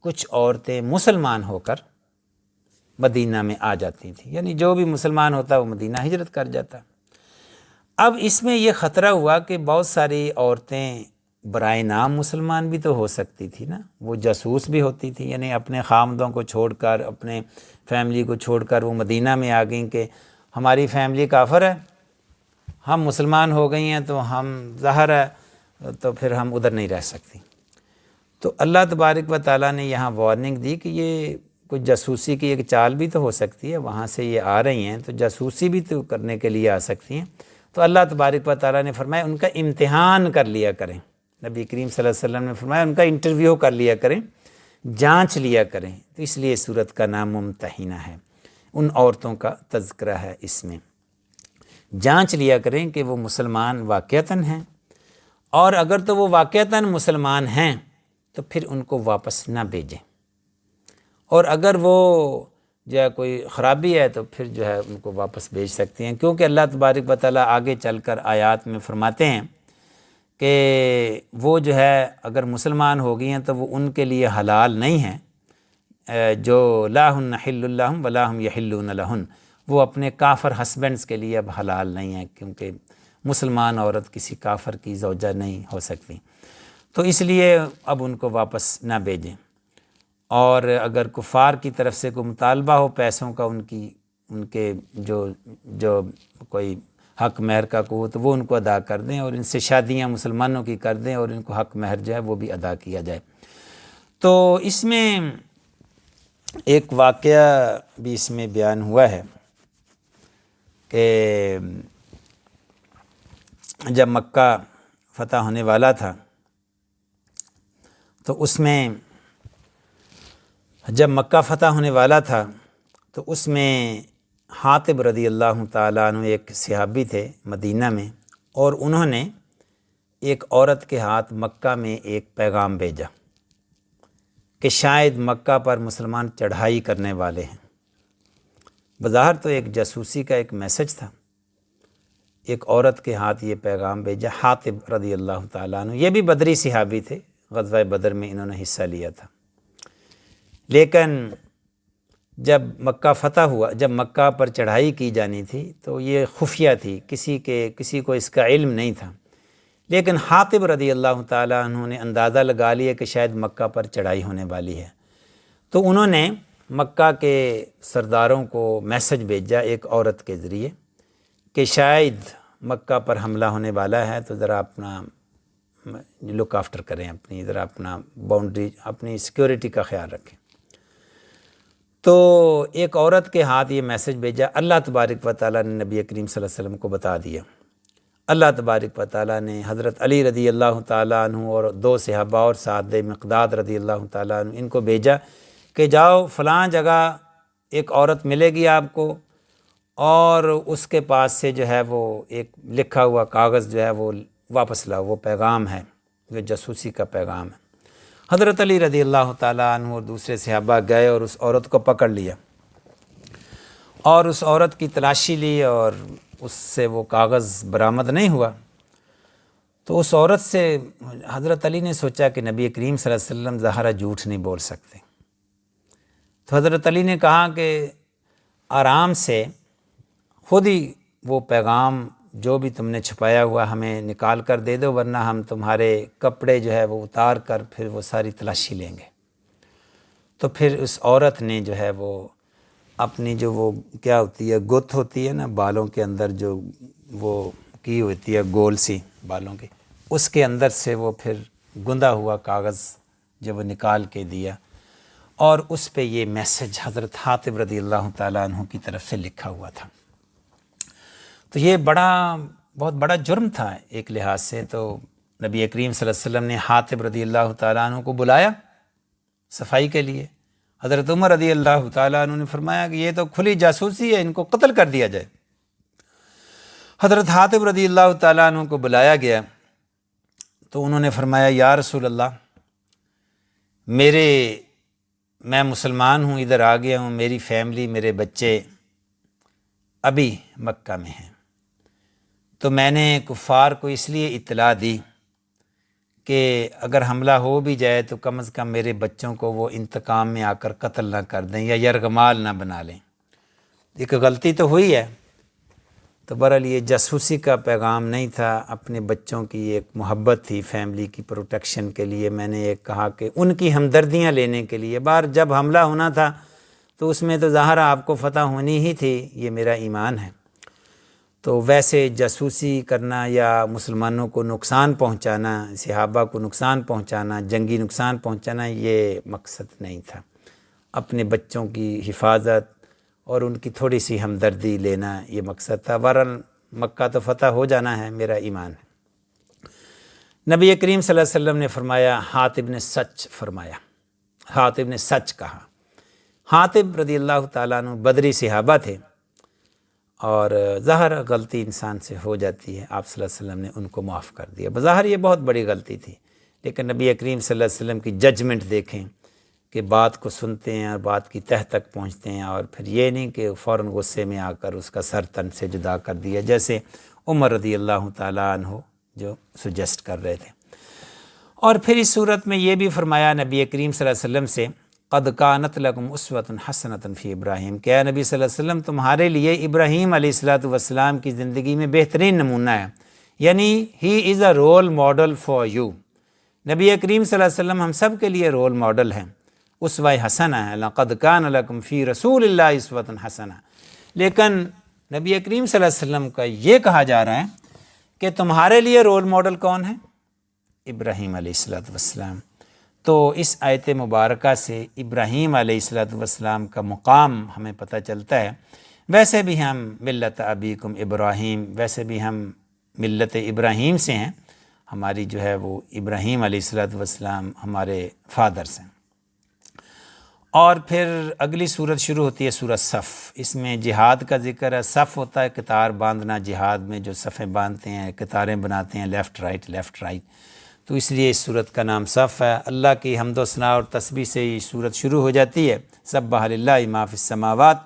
Speaker 1: کچھ عورتیں مسلمان ہو کر مدینہ میں آ جاتی تھیں، یعنی جو بھی مسلمان ہوتا وہ مدینہ ہجرت کر جاتا. اب اس میں یہ خطرہ ہوا کہ بہت ساری عورتیں برائے نام مسلمان بھی تو ہو سکتی تھی نا، وہ جاسوس بھی ہوتی تھی، یعنی اپنے خامدوں کو چھوڑ کر، اپنے فیملی کو چھوڑ کر وہ مدینہ میں آ گئیں کہ ہماری فیملی کافر ہے، ہم مسلمان ہو گئی ہیں تو ہم ظاہر ہے تو پھر ہم ادھر نہیں رہ سکتی. تو اللہ تبارک و تعالیٰ نے یہاں وارننگ دی کہ یہ کچھ جاسوسی کی ایک چال بھی تو ہو سکتی ہے، وہاں سے یہ آ رہی ہیں تو جاسوسی بھی تو کرنے کے لیے آ سکتی ہیں. تو اللہ تبارک و تعالیٰ نے فرمایا ان کا امتحان کر لیا کریں. نبی کریم صلی اللہ علیہ وسلم نے فرمایا ان کا انٹرویو کر لیا کریں، جانچ لیا کریں. تو اس لیے سورت کا نام ممتحنہ ہے. ان عورتوں کا تذکرہ ہے اس میں. جانچ لیا کریں کہ وہ مسلمان واقعتاً ہیں، اور اگر تو وہ واقعتاً مسلمان ہیں تو پھر ان کو واپس نہ بھیجیں، اور اگر وہ جو ہے کوئی خرابی ہے تو پھر جو ہے ان کو واپس بھیج سکتے ہیں. کیونکہ اللہ تبارک و تعالیٰ آگے چل کر آیات میں فرماتے ہیں کہ وہ جو ہے اگر مسلمان ہو گئی ہیں تو وہ ان کے لیے حلال نہیں ہیں، جو لا ہن حل لہم ولا ہم یحلون لہن، وہ اپنے کافر ہسبینڈز کے لیے اب حلال نہیں ہیں، کیونکہ مسلمان عورت کسی کافر کی زوجہ نہیں ہو سکتی. تو اس لیے اب ان کو واپس نہ بھیجیں. اور اگر کفار کی طرف سے کوئی مطالبہ ہو پیسوں کا، ان کے جو کوئی حق مہر کا کو تو وہ ان کو ادا کر دیں، اور ان سے شادیاں مسلمانوں کی کر دیں، اور ان کو حق مہر جو ہے وہ بھی ادا کیا جائے. تو اس میں ایک واقعہ بھی اس میں بیان ہوا ہے کہ جب مکہ فتح ہونے والا تھا تو اس میں حاطب رضی اللہ تعالیٰ عنہ ایک صحابی تھے مدینہ میں، اور انہوں نے ایک عورت کے ہاتھ مکہ میں ایک پیغام بھیجا کہ شاید مکہ پر مسلمان چڑھائی کرنے والے ہیں. بظاہر تو ایک جاسوسی کا ایک میسج تھا. ایک عورت کے ہاتھ یہ پیغام بھیجا، حاطب رضی اللہ تعالیٰ عنہ، یہ بھی بدری صحابی تھے، غزوہ بدر میں انہوں نے حصہ لیا تھا. لیکن جب مکہ فتح ہوا، جب مکہ پر چڑھائی کی جانی تھی تو یہ خفیہ تھی، کسی کو اس کا علم نہیں تھا. لیکن حاطب رضی اللہ تعالیٰ عنہ نے اندازہ لگا لیا کہ شاید مکہ پر چڑھائی ہونے والی ہے. تو انہوں نے مکہ کے سرداروں کو میسج بھیجا ایک عورت کے ذریعے کہ شاید مکہ پر حملہ ہونے والا ہے، تو ذرا اپنا لک آفٹر کریں، ذرا اپنا باؤنڈری، اپنی سیکیورٹی کا خیال رکھیں. تو ایک عورت کے ہاتھ یہ میسج بھیجا. اللہ تبارک و تعالیٰ نے نبی کریم صلی اللہ علیہ وسلم کو بتا دیا. اللہ تبارک و تعالیٰ نے حضرت علی رضی اللہ تعالیٰ عنہ اور 2 صحابہ اور سعد مقداد رضی اللہ تعالیٰ عنہ ان کو بھیجا کہ جاؤ فلاں جگہ ایک عورت ملے گی آپ کو، اور اس کے پاس سے جو ہے وہ ایک لکھا ہوا کاغذ جو ہے وہ واپس لاؤ، وہ پیغام ہے، جو جاسوسی کا پیغام ہے۔ حضرت علی رضی اللہ تعالیٰ عنہ اور دوسرے صحابہ گئے اور اس عورت کو پکڑ لیا، اور اس عورت کی تلاشی لی، اور اس سے وہ کاغذ برآمد نہیں ہوا۔ تو اس عورت سے حضرت علی نے سوچا کہ نبی کریم صلی اللہ علیہ وسلم ظاہرہ جھوٹ نہیں بول سکتے، تو حضرت علی نے کہا کہ آرام سے خود ہی وہ پیغام جو بھی تم نے چھپایا ہوا ہمیں نکال کر دے دو، ورنہ ہم تمہارے کپڑے جو ہے وہ اتار کر پھر وہ ساری تلاشی لیں گے۔ تو پھر اس عورت نے جو ہے وہ اپنی جو وہ کیا ہوتی ہے، گت ہوتی ہے نا بالوں کے اندر، جو وہ کی ہوتی ہے گول سی بالوں کی، اس کے اندر سے وہ پھر گندا ہوا کاغذ جب وہ نکال کے دیا، اور اس پہ یہ میسج حضرت حاتب رضی اللہ تعالیٰ عنہ کی طرف سے لکھا ہوا تھا۔ تو یہ بہت بڑا جرم تھا ایک لحاظ سے۔ تو نبی کریم صلی اللہ علیہ وسلم نے حاتب رضی اللہ تعالیٰ عنہ کو بلایا صفائی کے لیے۔ حضرت عمر رضی اللہ تعالیٰ عنہ نے فرمایا کہ یہ تو کھلی جاسوسی ہے، ان کو قتل کر دیا جائے۔ حضرت حاتب رضی اللہ تعالیٰ عنہ کو بلایا گیا تو انہوں نے فرمایا یا رسول اللہ، میں مسلمان ہوں، ادھر آ گیا ہوں، میری فیملی، میرے بچے ابھی مکہ میں ہیں، تو میں نے کفار کو اس لیے اطلاع دی کہ اگر حملہ ہو بھی جائے تو کم از کم میرے بچوں کو وہ انتقام میں آ کر قتل نہ کر دیں یا یرغمال نہ بنا لیں۔ ایک غلطی تو ہوئی ہے، تو بہرحال یہ جاسوسی کا پیغام نہیں تھا، اپنے بچوں کی ایک محبت تھی، فیملی کی پروٹیکشن کے لیے میں نے ایک کہا کہ ان کی ہمدردیاں لینے کے لیے۔ بار جب حملہ ہونا تھا تو اس میں تو ظاہر آپ کو فتح ہونی ہی تھی، یہ میرا ایمان ہے۔ تو ویسے جاسوسی کرنا یا مسلمانوں کو نقصان پہنچانا، صحابہ کو نقصان پہنچانا، جنگی نقصان پہنچانا، یہ مقصد نہیں تھا۔ اپنے بچوں کی حفاظت اور ان کی تھوڑی سی ہمدردی لینا یہ مقصد تھا۔ بہرحال مکہ تو فتح ہو جانا ہے، میرا ایمان ہے۔ نبی کریم صلی اللہ علیہ وسلم نے فرمایا حاتب نے سچ فرمایا، حاتب نے سچ کہا۔ حاتب رضی اللہ تعالیٰ عنہ بدری صحابہ تھے، اور ظاہر غلطی انسان سے ہو جاتی ہے، آپ صلی اللہ علیہ وسلم نے ان کو معاف کر دیا۔ بظاہر یہ بہت بڑی غلطی تھی، لیکن نبی کریم صلی اللہ علیہ وسلم کی ججمنٹ دیکھیں کہ بات کو سنتے ہیں اور بات کی تہ تک پہنچتے ہیں، اور پھر یہ نہیں کہ فوراً غصے میں آ کر اس کا سر تن سے جدا کر دیا، جیسے عمر رضی اللہ تعالیٰ عنہ جو سجیسٹ کر رہے تھے۔ اور پھر اس صورت میں یہ بھی فرمایا نبی کریم صلی اللہ علیہ وسلم سے قد کانت لکم اسوۃ حسنۃ فی ابراہیم، کہ اے نبی صلی اللہ علیہ وسلم تمہارے لیے ابراہیم علیہ السلام کی زندگی میں بہترین نمونہ ہے، یعنی ہی از اے رول ماڈل فار یو۔ نبی کریم صلی اللہ علیہ وسلم ہم سب کے لیے رول ماڈل ہیں، اسوہ حسنہ ہے، لقد کان لکم فی رسول اللہ اسوۃ حسنہ۔ لیکن نبی کریم صلی اللہ علیہ وسلم کا یہ کہا جا رہا ہے کہ تمہارے لیے رول ماڈل کون ہے؟ ابراہیم علیہ السلام۔ تو اس آیت مبارکہ سے ابراہیم علیہ السلام کا مقام ہمیں پتہ چلتا ہے۔ ویسے بھی ہم ملت ابیکم ابراہیم، ویسے بھی ہم ملت ابراہیم سے ہیں، ہماری جو ہے وہ ابراہیم علیہ السلام ہمارے فادرز ہیں۔ اور پھر اگلی صورت شروع ہوتی ہے سورۃ صف، اس میں جہاد کا ذکر ہے۔ صف ہوتا ہے قطار باندھنا، جہاد میں جو صفیں باندھتے ہیں، قطاریں بناتے ہیں، لیفٹ رائٹ لیفٹ رائٹ، تو اس لیے اس صورت کا نام صف ہے۔ اللہ کی حمد و ثنا اور تسبیح سے یہ صورت شروع ہو جاتی ہے۔ سبح للہ ما فی السماوات،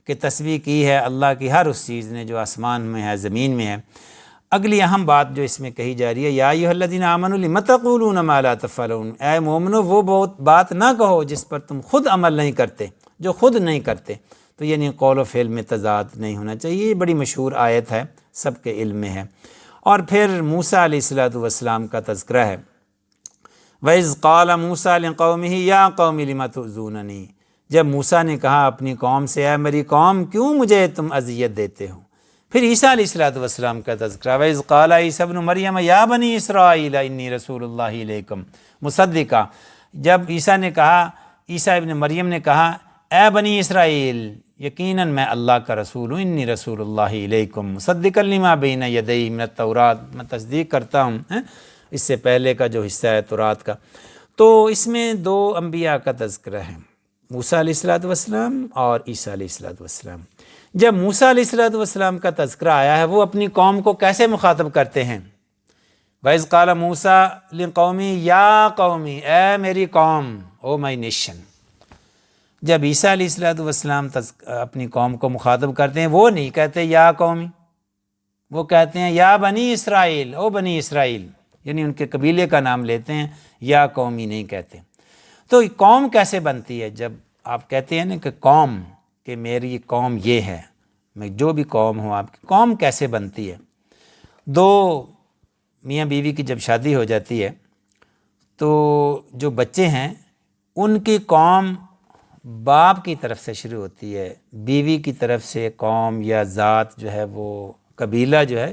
Speaker 1: کہ تسبیح کی ہے اللہ کی ہر اس چیز نے جو آسمان میں ہے، زمین میں ہے۔ اگلی اہم بات جو اس میں کہی جا رہی ہے، یا ایھا الذین آمنوا لم تقولون ما لا تفعلون، اے مومنو وہ بات نہ کہو جس پر تم خود عمل نہیں کرتے، جو خود نہیں کرتے۔ تو یعنی قول و فعل میں تضاد نہیں ہونا چاہیے، یہ بڑی مشہور آیت ہے، سب کے علم میں ہے۔ اور پھر موسیٰ علیہ السلام کا تذکرہ ہے۔ وَإِذْ قَالَ مُوسَىٰ لِقَوْمِهِ يَا قَوْمِ لِمَ تُؤْذُونَنِي، جب موسیٰ نے کہا اپنی قوم سے، اے میری قوم کیوں مجھے تم اذیت دیتے ہو۔ پھر عیسیٰ علیہ السلام کا تذکرہ، وَإِذْ قَالَ عِيسَىٰ ابْنُ مَرْيَمَ يَا بَنِي إِسْرَائِيلَ إِنِّي رَسُولُ اللَّهِ إِلَيْكُمْ مُصَدِّقًا، جب عیسیٰ نے کہا، عیسیٰ ابن مریم نے کہا، اے بنی اسرائیل یقیناً میں اللہ کا رسول ہوں، انی رسول اللہ علیکم مصدقا لما بین یدی من التوراۃ، میں تصدیق کرتا ہوں اس سے پہلے کا جو حصہ ہے تورات کا۔ تو اس میں دو انبیاء کا تذکرہ ہے، موسیٰ علیہ الصلوۃ والسلام اور عیسیٰ علیہ الصلوۃ والسلام۔ جب موسیٰ علیہ الصلوۃ والسلام کا تذکرہ آیا ہے، وہ اپنی قوم کو کیسے مخاطب کرتے ہیں؟ وَإِذْ قَالَ مُوسَىٰ لِقَوْمِهِ یا قومی، اے میری قوم، او مائی نیشن۔ جب عیسیٰ علیہ الصلوۃ والسلام اپنی قوم کو مخاطب کرتے ہیں، وہ نہیں کہتے یا قومی، وہ کہتے ہیں یا بنی اسرائیل، او بنی اسرائیل، یعنی ان کے قبیلے کا نام لیتے ہیں، یا قومی نہیں کہتے۔ تو قوم کیسے بنتی ہے؟ جب آپ کہتے ہیں نا کہ قوم، کہ میری قوم یہ ہے، میں جو بھی قوم ہوں، آپ کی قوم کیسے بنتی ہے؟ دو میاں بیوی کی جب شادی ہو جاتی ہے تو جو بچے ہیں ان کی قوم باپ کی طرف سے شروع ہوتی ہے، بیوی کی طرف سے قوم یا ذات جو ہے وہ قبیلہ جو ہے،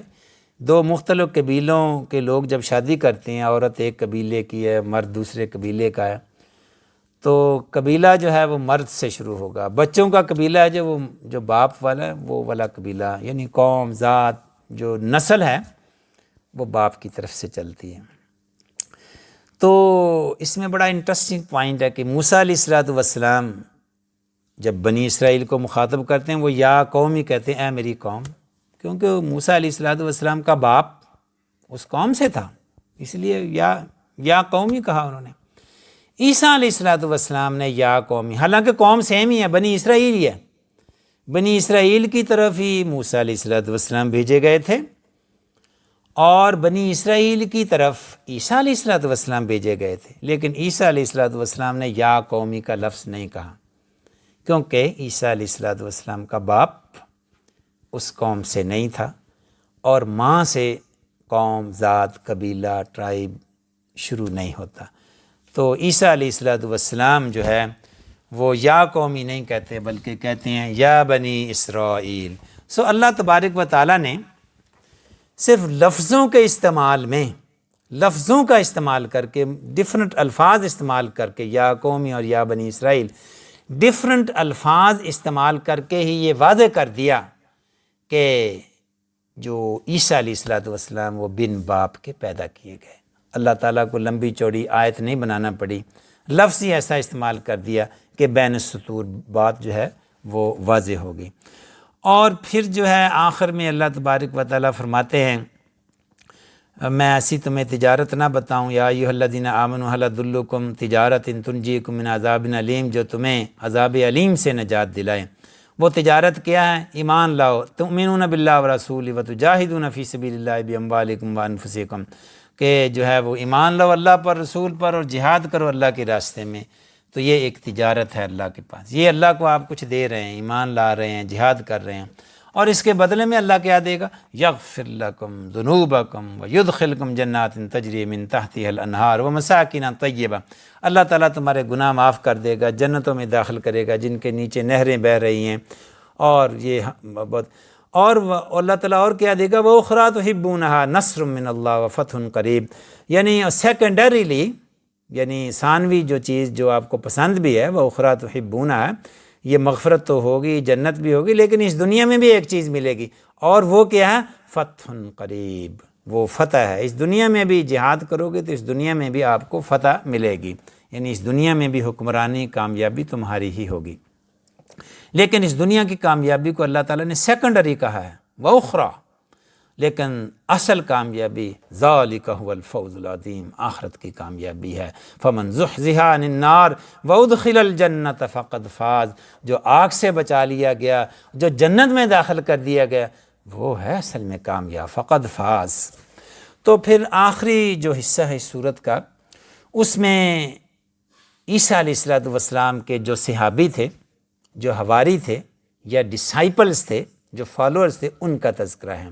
Speaker 1: دو مختلف قبیلوں کے لوگ جب شادی کرتے ہیں، عورت ایک قبیلے کی ہے، مرد دوسرے قبیلے کا ہے، تو قبیلہ جو ہے وہ مرد سے شروع ہوگا، بچوں کا قبیلہ ہے جو باپ والا ہے وہ والا قبیلہ، یعنی قوم ذات جو نسل ہے وہ باپ کی طرف سے چلتی ہے۔ تو اس میں بڑا انٹرسٹنگ پوائنٹ ہے کہ موسیٰ علیہ الصلوۃ والسلام جب بنی اسرائیل کو مخاطب کرتے ہیں، وہ یا قوم ہی کہتے ہیں، اے میری قوم، کیونکہ موسیٰ علیہ الصلوۃ والسلام کا باپ اس قوم سے تھا، اس لیے یا قوم ہی کہا انہوں نے۔ عیسیٰ علیہ الصلوۃ والسلام نے یا قومی، حالانکہ قوم سیم ہی ہے، بنی اسرائیل ہی ہے، بنی اسرائیل کی طرف ہی موسیٰ علیہ الصلوۃ والسلام بھیجے گئے تھے، اور بنی اسرائیل کی طرف عیسیٰ علیہ الصلوۃ والسلام بھیجے گئے تھے، لیکن عیسیٰ علیہ الصلوۃ والسلام نے یا قومی کا لفظ نہیں کہا، کیونکہ عیسیٰ علیہ الصلوۃ والسلام کا باپ اس قوم سے نہیں تھا، اور ماں سے قوم، ذات، قبیلہ، ٹرائب شروع نہیں ہوتا۔ تو عیسیٰ علیہ الصلوۃ والسلام جو ہے وہ یا قومی نہیں کہتے، بلکہ کہتے ہیں یا بنی اسرائیل۔ سو اللہ تبارک و تعالیٰ نے صرف لفظوں کے استعمال میں، لفظوں کا استعمال کر کے، ڈفرنٹ الفاظ استعمال کر کے، یا قومی اور یا بنی اسرائیل، ڈفرنٹ الفاظ استعمال کر کے ہی یہ واضح کر دیا کہ جو عیسیٰ علیہ الصلوۃ والسلام وہ بن باپ کے پیدا کیے گئے۔ اللہ تعالیٰ کو لمبی چوڑی آیت نہیں بنانا پڑی، لفظ ہی ایسا استعمال کر دیا کہ بین السطور بات جو ہے وہ واضح ہوگی۔ اور پھر جو ہے آخر میں اللہ تبارک و تعالیٰ فرماتے ہیں، میں ایسی تمہیں تجارت نہ بتاؤں، یا ایھا الذین آمنوا ھل ادلکم تجارۃ تنجیکم من عذاب علیم، جو تمہیں عذاب علیم سے نجات دلائے۔ وہ تجارت کیا ہے؟ ایمان لاؤ، تؤمنون باللہ ورسولہ وتجاہدون فی سبیل اللہ باموالکم وانفسکم، کہ جو ہے وہ ایمان لاؤ اللہ پر، رسول پر، اور جہاد کرو اللہ کے راستے میں۔ تو یہ ایک تجارت ہے اللہ کے پاس، یہ اللہ کو آپ کچھ دے رہے ہیں، ایمان لا رہے ہیں، جہاد کر رہے ہیں، اور اس کے بدلے میں اللہ کیا دے گا؟ یغفر لکم ذنوبکم ویدخلکم جنات تجری من تحتها الانہار ومساکن طیبہ، اللہ تعالیٰ تمہارے گناہ معاف کر دے گا، جنتوں میں داخل کرے گا جن کے نیچے نہریں بہہ رہی ہیں، اور یہ اور اللہ تعالیٰ اور کیا دے گا؟ وَأُخْرَىٰ تُحِبُّونَهَا نَصْرٌ مِّنَ اللَّهِ وَفَتْحٌ قَرِیب، یعنی سیکنڈریلی، یعنی ثانوی جو چیز جو آپ کو پسند بھی ہے، وَأُخْرَىٰ تُحِبُّونَهَا، یہ مغفرت تو ہوگی، جنت بھی ہوگی، لیکن اس دنیا میں بھی ایک چیز ملے گی، اور وہ کیا ہے؟ فتح قریب، وہ فتح ہے۔ اس دنیا میں بھی جہاد کرو گے تو اس دنیا میں بھی آپ کو فتح ملے گی، یعنی اس دنیا میں بھی حکمرانی، کامیابی تمہاری ہی ہوگی۔ لیکن اس دنیا کی کامیابی کو اللہ تعالیٰ نے سیکنڈری کہا ہے، وَأُخْرَىٰ، لیکن اصل کامیابی ذَلِكَ هُوَ الْفَوْزُ الْعَظِيمُ، آخرت کی کامیابی ہے۔ فَمَنْ زُحْزِحَ عَنِ النَّارِ وَأُدْخِلَ الْجَنَّةَ فَقَدْ فَازَ، جو آگ سے بچا لیا گیا، جو جنت میں داخل کر دیا گیا، وہ ہے اصل میں کامیاب، فقد فاز۔ تو پھر آخری جو حصہ ہے اس صورت کا، اس میں عیسیٰ علیہ الصلوۃ والسلام کے جو صحابی تھے، جو حواری تھے یا ڈسائپلز تھے، جو فالوورز تھے، ان کا تذکرہ ہے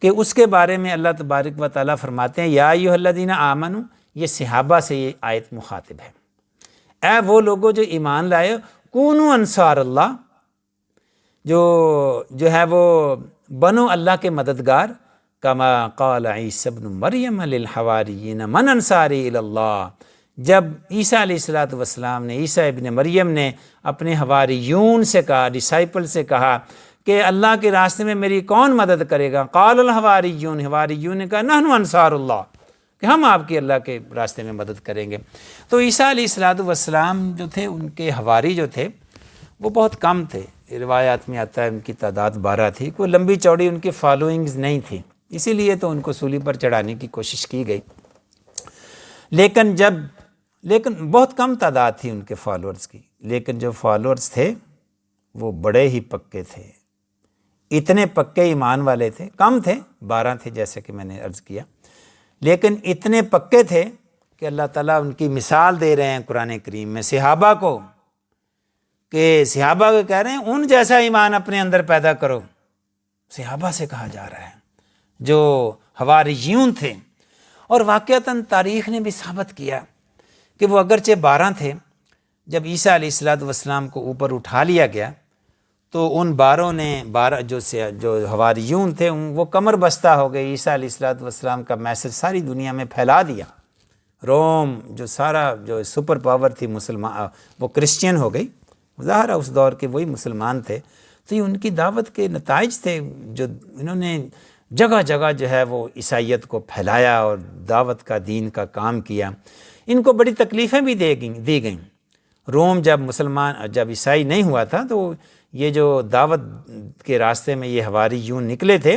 Speaker 1: کہ اس کے بارے میں اللہ تبارک و تعالیٰ فرماتے ہیں، یا ایھا الذین آمنوا، یہ صحابہ سے یہ آیت مخاطب ہے، اے وہ لوگوں جو ایمان لائے، کونوا انصار اللہ، جو ہے وہ بنو اللہ کے مددگار، کما قال عیسی ابن مریم للحواریین من انصاری الی اللہ، جب عیسیٰ علیہ الصلوۃ والسلام نے، عیسیٰ ابن مریم نے اپنے حواریون سے کہا، ڈسائپل سے کہا کہ اللہ کے راستے میں میری کون مدد کرے گا؟ قال الحواریون، حواریون نے کہا نحن انصار اللہ، کہ ہم آپ کی اللہ کے راستے میں مدد کریں گے۔ تو عیسیٰ علیہ الصلوۃ والسلام جو تھے، ان کے حواری جو تھے وہ بہت کم تھے۔ روایات میں آتا ہے ان کی تعداد 12 تھی، کوئی لمبی چوڑی ان کی فالوئنگز نہیں تھی، اسی لیے تو ان کو سولی پر چڑھانے کی کوشش کی گئی۔ لیکن بہت کم تعداد تھی ان کے فالوورز کی، لیکن جو فالوورز تھے وہ بڑے ہی پکے تھے، اتنے پکے ایمان والے تھے، کم تھے، 12 تھے جیسے کہ میں نے عرض کیا، لیکن اتنے پکے تھے کہ اللہ تعالیٰ ان کی مثال دے رہے ہیں قرآن کریم میں صحابہ کو، کہ صحابہ کو کہہ رہے ہیں ان جیسا ایمان اپنے اندر پیدا کرو۔ صحابہ سے کہا جا رہا ہے جو حواریون تھے، اور واقعتاً تاریخ نے بھی ثابت کیا کہ وہ اگرچہ 12 تھے، جب عیسیٰ علیہ الصلوۃ والسلام کو اوپر اٹھا لیا گیا تو ان 12 نے جو حواریون تھے وہ کمر بستہ ہو گئے، عیسیٰ علیہ الصلوۃ والسلام کا میسج ساری دنیا میں پھیلا دیا۔ روم جو سپر پاور تھی مسلمان، وہ کرسچین ہو گئی، ظاہر ہے اس دور کے وہی مسلمان تھے، تو یہ ان کی دعوت کے نتائج تھے، جو انہوں نے جگہ جگہ جو ہے وہ عیسائیت کو پھیلایا اور دعوت کا دین کا کام کیا۔ ان کو بڑی تکلیفیں بھی دی گئیں۔ روم جب عیسائی نہیں ہوا تھا تو یہ جو دعوت کے راستے میں یہ حواریون نکلے تھے،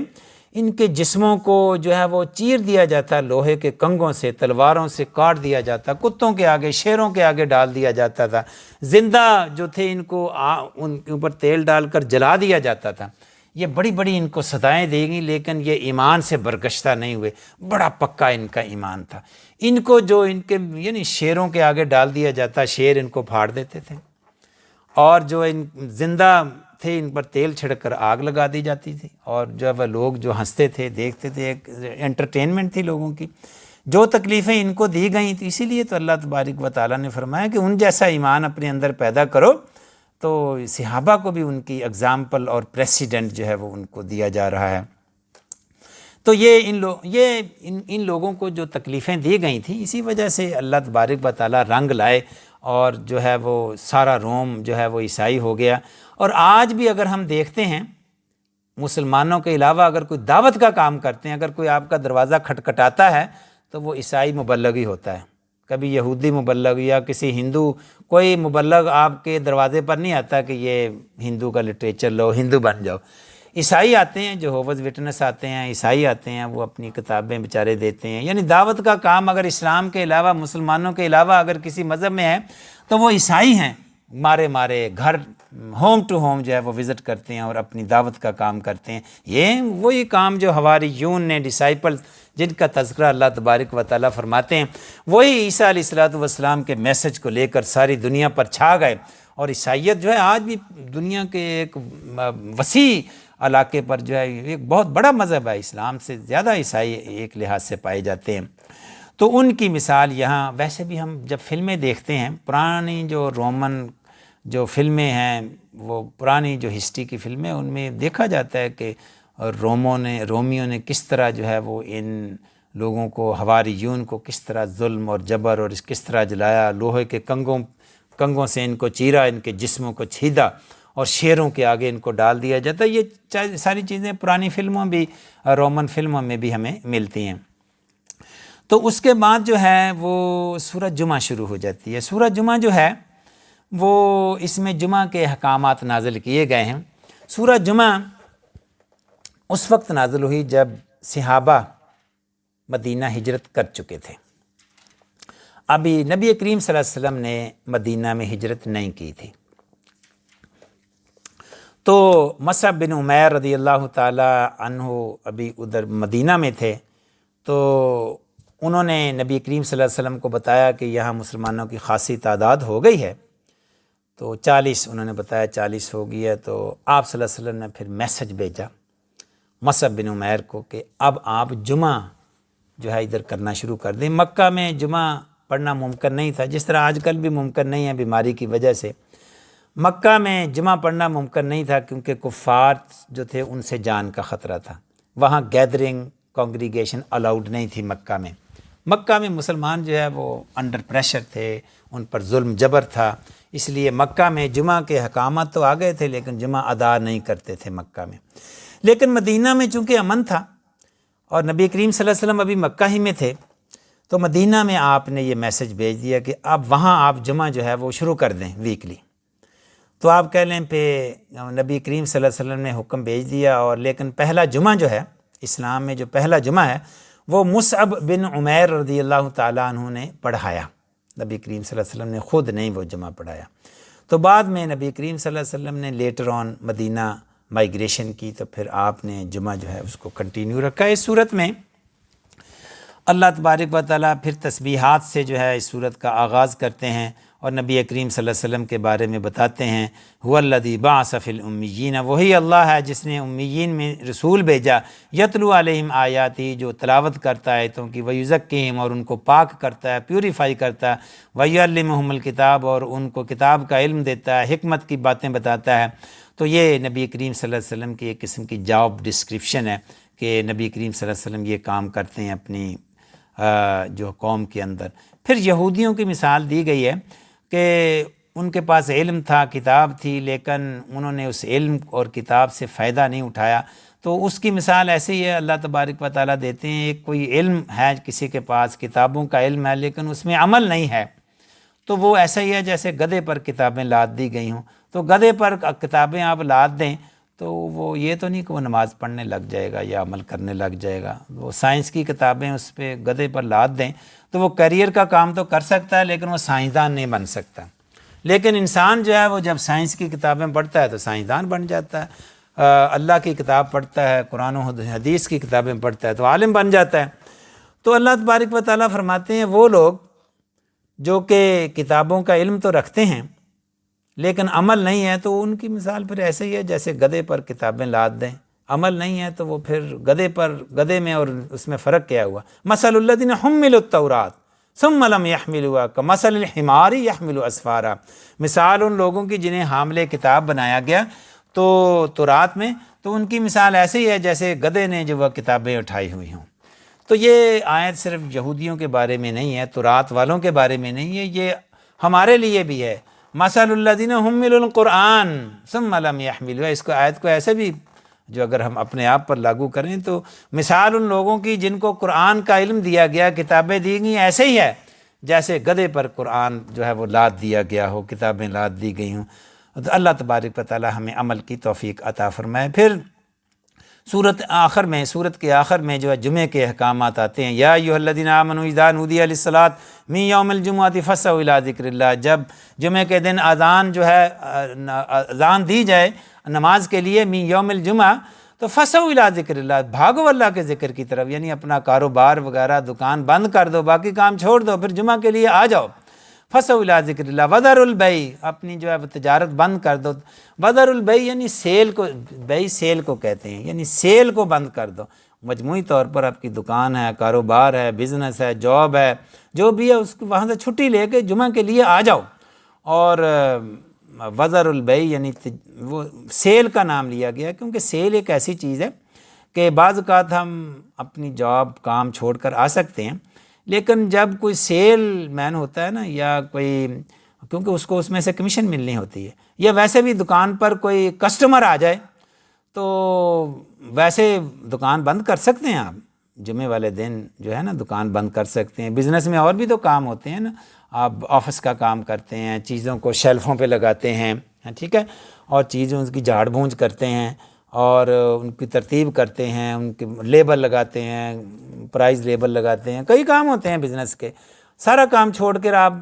Speaker 1: ان کے جسموں کو جو ہے وہ چیر دیا جاتا، لوہے کے کنگھوں سے، تلواروں سے کاٹ دیا جاتا، کتوں کے آگے، شیروں کے آگے ڈال دیا جاتا تھا، زندہ جو تھے ان کو ان کے اوپر تیل ڈال کر جلا دیا جاتا تھا۔ یہ بڑی بڑی ان کو سزائیں دے گئیں، لیکن یہ ایمان سے برگشتہ نہیں ہوئے، بڑا پکا ان کا ایمان تھا۔ ان کو جو ان کے یعنی شیروں کے آگے ڈال دیا جاتا، شیر ان کو پھاڑ دیتے تھے، اور جو زندہ تھے ان پر تیل چھڑک کر آگ لگا دی جاتی تھی، اور جب لوگ جو ہنستے تھے، دیکھتے تھے، ایک انٹرٹینمنٹ تھی لوگوں کی۔ جو تکلیفیں ان کو دی گئیں تو اسی لیے تو اللہ تبارک و تعالیٰ نے فرمایا کہ ان جیسا ایمان اپنے اندر پیدا کرو، تو صحابہ کو بھی ان کی اگزامپل اور پریسیڈنٹ جو ہے وہ ان کو دیا جا رہا ہے۔ تو ان لوگوں کو جو تکلیفیں دی گئی تھیں، اسی وجہ سے اللہ تبارک و تعالیٰ رنگ لائے اور جو ہے وہ سارا روم جو ہے وہ عیسائی ہو گیا۔ اور آج بھی اگر ہم دیکھتے ہیں، مسلمانوں کے علاوہ اگر کوئی دعوت کا کام کرتے ہیں، اگر کوئی آپ کا دروازہ کھٹکھٹاتا ہے تو وہ عیسائی مبلغ ہی ہوتا ہے، کبھی یہودی مبلغ یا کسی ہندو، کوئی مبلغ آپ کے دروازے پر نہیں آتا کہ یہ ہندو کا لٹریچر لو، ہندو بن جاؤ۔ عیسائی آتے ہیں، جو ہووز وٹنس آتے ہیں، عیسائی آتے ہیں، وہ اپنی کتابیں بیچارے دیتے ہیں۔ یعنی دعوت کا کام اگر اسلام کے علاوہ، مسلمانوں کے علاوہ اگر کسی مذہب میں ہے تو وہ عیسائی ہیں، مارے گھر ہوم ٹو ہوم جو ہے وہ وزٹ کرتے ہیں اور اپنی دعوت کا کام کرتے ہیں۔ یہ وہی کام جو حواریون نے، ڈسائپل جن کا تذکرہ اللہ تبارک و تعالیٰ فرماتے ہیں، وہی عیسیٰ علیہ الصلوۃ والسلام کے میسج کو لے کر ساری دنیا پر چھا گئے۔ اور عیسائیت جو ہے آج بھی دنیا کے ایک وسیع علاقے پر جو ہے ایک بہت بڑا مذہب ہے، اسلام سے زیادہ عیسائی ایک لحاظ سے پائے جاتے ہیں۔ تو ان کی مثال یہاں، ویسے بھی ہم جب فلمیں دیکھتے ہیں، پرانی جو رومن جو فلمیں ہیں، وہ پرانی جو ہسٹری کی فلمیں، ان میں دیکھا جاتا ہے کہ رومیوں نے کس طرح جو ہے وہ ان لوگوں کو، حواریون کو کس طرح ظلم اور جبر اور کس طرح جلایا، لوہے کے کنگھوں سے ان کو چیرا، ان کے جسموں کو چھیدا اور شیروں کے آگے ان کو ڈال دیا جاتا ہے۔ یہ ساری چیزیں پرانی فلموں بھی، رومن فلموں میں بھی ہمیں ملتی ہیں۔ تو اس کے بعد جو ہے وہ سورۃ جمعہ شروع ہو جاتی ہے۔ سورۃ جمعہ جو ہے وہ، اس میں جمعہ کے احکامات نازل کیے گئے ہیں۔ سورۃ جمعہ اس وقت نازل ہوئی جب صحابہ مدینہ ہجرت کر چکے تھے، ابھی نبی کریم صلی اللہ علیہ وسلم نے مدینہ میں ہجرت نہیں کی تھی۔ تو مصعب بن عمیر رضی اللہ تعالی عنہ ابھی ادھر مدینہ میں تھے، تو انہوں نے نبی کریم صلی اللہ علیہ وسلم کو بتایا کہ یہاں مسلمانوں کی خاصی تعداد ہو گئی ہے، تو 40 انہوں نے بتایا 40 ہو گئی ہے۔ تو آپ صلی اللہ علیہ وسلم نے پھر میسج بھیجا مصعب بن عمیر کو کہ اب آپ جمعہ جو ہے ادھر کرنا شروع کر دیں۔ مکہ میں جمعہ پڑھنا ممکن نہیں تھا، جس طرح آج کل بھی ممکن نہیں ہے بیماری کی وجہ سے۔ مکہ میں جمعہ پڑھنا ممکن نہیں تھا کیونکہ کفار جو تھے ان سے جان کا خطرہ تھا، وہاں گیدرنگ کانگریگیشن الاؤڈ نہیں تھی مکہ میں۔ مکہ میں مسلمان جو ہے وہ انڈر پریشر تھے، ان پر ظلم جبر تھا، اس لیے مکہ میں جمعہ کے احکامات تو آ گئے تھے لیکن جمعہ ادا نہیں کرتے تھے مکہ میں۔ لیکن مدینہ میں چونکہ امن تھا اور نبی کریم صلی اللہ علیہ وسلم ابھی مکہ ہی میں تھے، تو مدینہ میں آپ نے یہ میسج بھیج دیا کہ اب وہاں آپ جمعہ جو ہے وہ شروع کر دیں ویکلی۔ تو آپ کہہ لیں پہ نبی کریم صلی اللہ علیہ وسلم نے حکم بھیج دیا، اور لیکن پہلا جمعہ جو ہے اسلام میں جو پہلا جمعہ ہے وہ مصعب بن عمیر رضی اللہ تعالیٰ عنہ نے پڑھایا، نبی کریم صلی اللہ علیہ وسلم نے خود نہیں وہ جمعہ پڑھایا۔ تو بعد میں نبی کریم صلی اللہ علیہ وسلم نے لیٹر آن مدینہ مائیگریشن کی، تو پھر آپ نے جمعہ جو ہے اس کو کنٹینیو رکھا۔ اس صورت میں اللہ تبارک و تعالیٰ پھر تسبیحات سے جو ہے اس صورت کا آغاز کرتے ہیں، اور نبی کریم صلی اللہ علیہ وسلم کے بارے میں بتاتے ہیں هو الذی بعث فی الامیین، وہی اللہ ہے جس نے امیین میں رسول بھیجا، یتلو علیہم آیاتی، جو تلاوت کرتا ہے آیتوں کی، ویزکیہم، اور ان کو پاک کرتا ہے، پیوریفائی کرتا ہے، ویعلمہم الکتاب، اور ان کو کتاب کا علم دیتا ہے، حکمت کی باتیں بتاتا ہے۔ تو یہ نبی کریم صلی اللہ علیہ وسلم کی ایک قسم کی جاب ڈسکرپشن ہے کہ نبی کریم صلی اللہ علیہ وسلم یہ کام کرتے ہیں اپنی جو قوم کے اندر۔ پھر یہودیوں کی مثال دی گئی ہے کہ ان کے پاس علم تھا، کتاب تھی، لیکن انہوں نے اس علم اور کتاب سے فائدہ نہیں اٹھایا۔ تو اس کی مثال ایسے ہی ہے، اللہ تبارک و تعالیٰ دیتے ہیں، ایک کوئی علم ہے کسی کے پاس، کتابوں کا علم ہے، لیکن اس میں عمل نہیں ہے، تو وہ ایسا ہی ہے جیسے گدھے پر کتابیں لاد دی گئی ہوں۔ تو گدھے پر کتابیں آپ لاد دیں تو وہ یہ تو نہیں کہ وہ نماز پڑھنے لگ جائے گا یا عمل کرنے لگ جائے گا۔ وہ سائنس کی کتابیں اس پہ گدھے پر لاد دیں تو وہ کیریئر کا کام تو کر سکتا ہے، لیکن وہ سائنسدان نہیں بن سکتا۔ لیکن انسان جو ہے وہ جب سائنس کی کتابیں پڑھتا ہے تو سائنسدان بن جاتا ہے، اللہ کی کتاب پڑھتا ہے، قرآن و حدیث کی کتابیں پڑھتا ہے تو عالم بن جاتا ہے۔ تو اللہ تبارک و تعالیٰ فرماتے ہیں وہ لوگ جو کہ کتابوں کا علم تو رکھتے ہیں لیکن عمل نہیں ہے، تو ان کی مثال پھر ایسے ہی ہے جیسے گدھے پر کتابیں لاد دیں، عمل نہیں ہے تو وہ پھر گدھے میں اور اس میں فرق کیا ہوا؟ مثل الذین حملوا التوراۃ ثم لم یحملوها کمثل الحمار یحمل اسفارا، مثال ان لوگوں کی جنہیں حامل کتاب بنایا گیا تو تورات میں، تو ان کی مثال ایسے ہی ہے جیسے گدھے نے جو وہ کتابیں اٹھائی ہوئی ہوں۔ تو یہ آیت صرف یہودیوں کے بارے میں نہیں ہے، تورات والوں کے بارے میں نہیں ہے، یہ ہمارے لیے بھی ہے۔ مثل الذین حملوا القرآن ثم لم یحملوه، اس کو آیت کو ایسے بھی جو اگر ہم اپنے آپ پر لاگو کریں تو مثال ان لوگوں کی جن کو قرآن کا علم دیا گیا، کتابیں دی گئی، ایسے ہی ہے جیسے گدھے پر قرآن جو ہے وہ لاد دیا گیا ہو، کتابیں لاد دی گئی ہوں۔ تو اللہ تبارک و تعالی ہمیں عمل کی توفیق عطا فرمائے۔ پھر سورت کے آخر میں جو ہے جمعے کے احکامات آتے ہیں، یا ایھا الذین آمنوا اذا نودی للصلاۃ من یوم الجمعۃ فاسعوا الی ذکر اللہ، جب جمعے کے دن اذان دی جائے نماز کے لیے من یوم الجمعہ، تو فاسعوا الی ذکر اللہ، بھاگو اللہ کے ذکر کی طرف، یعنی اپنا کاروبار وغیرہ دکان بند کر دو، باقی کام چھوڑ دو، پھر جمعہ کے لیے آ جاؤ۔ فاسعوا الی ذکر اللہ وذروا البیع، اپنی جو ہے وہ تجارت بند کر دو۔ وذروا البیع یعنی سیل کو کہتے ہیں، یعنی سیل کو بند کر دو۔ مجموعی طور پر آپ کی دکان ہے، کاروبار ہے، بزنس ہے، جاب ہے، جو بھی ہے اس کو وہاں سے چھٹی لے کے جمعہ کے لیے آ جاؤ۔ اور وذروا البیع یعنی وہ سیل کا نام لیا گیا کیونکہ سیل ایک ایسی چیز ہے کہ بعض اوقات ہم اپنی جاب کام چھوڑ کر آ سکتے ہیں، لیکن جب کوئی سیل مین ہوتا ہے نا، یا کوئی، کیونکہ اس کو اس میں سے کمیشن ملنی ہوتی ہے، یا ویسے بھی دکان پر کوئی کسٹمر آ جائے تو ویسے دکان بند کر سکتے ہیں آپ، جمعے والے دن جو ہے نا دکان بند کر سکتے ہیں۔ بزنس میں اور بھی تو کام ہوتے ہیں نا، آپ آفس کا کام کرتے ہیں، چیزوں کو شیلفوں پہ لگاتے ہیں، ٹھیک ہے، اور چیزوں کی جھاڑ بھونج کرتے ہیں اور ان کی ترتیب کرتے ہیں، ان کے لیبل لگاتے ہیں، پرائز لیبل لگاتے ہیں، کئی کام ہوتے ہیں بزنس کے، سارا کام چھوڑ کر آپ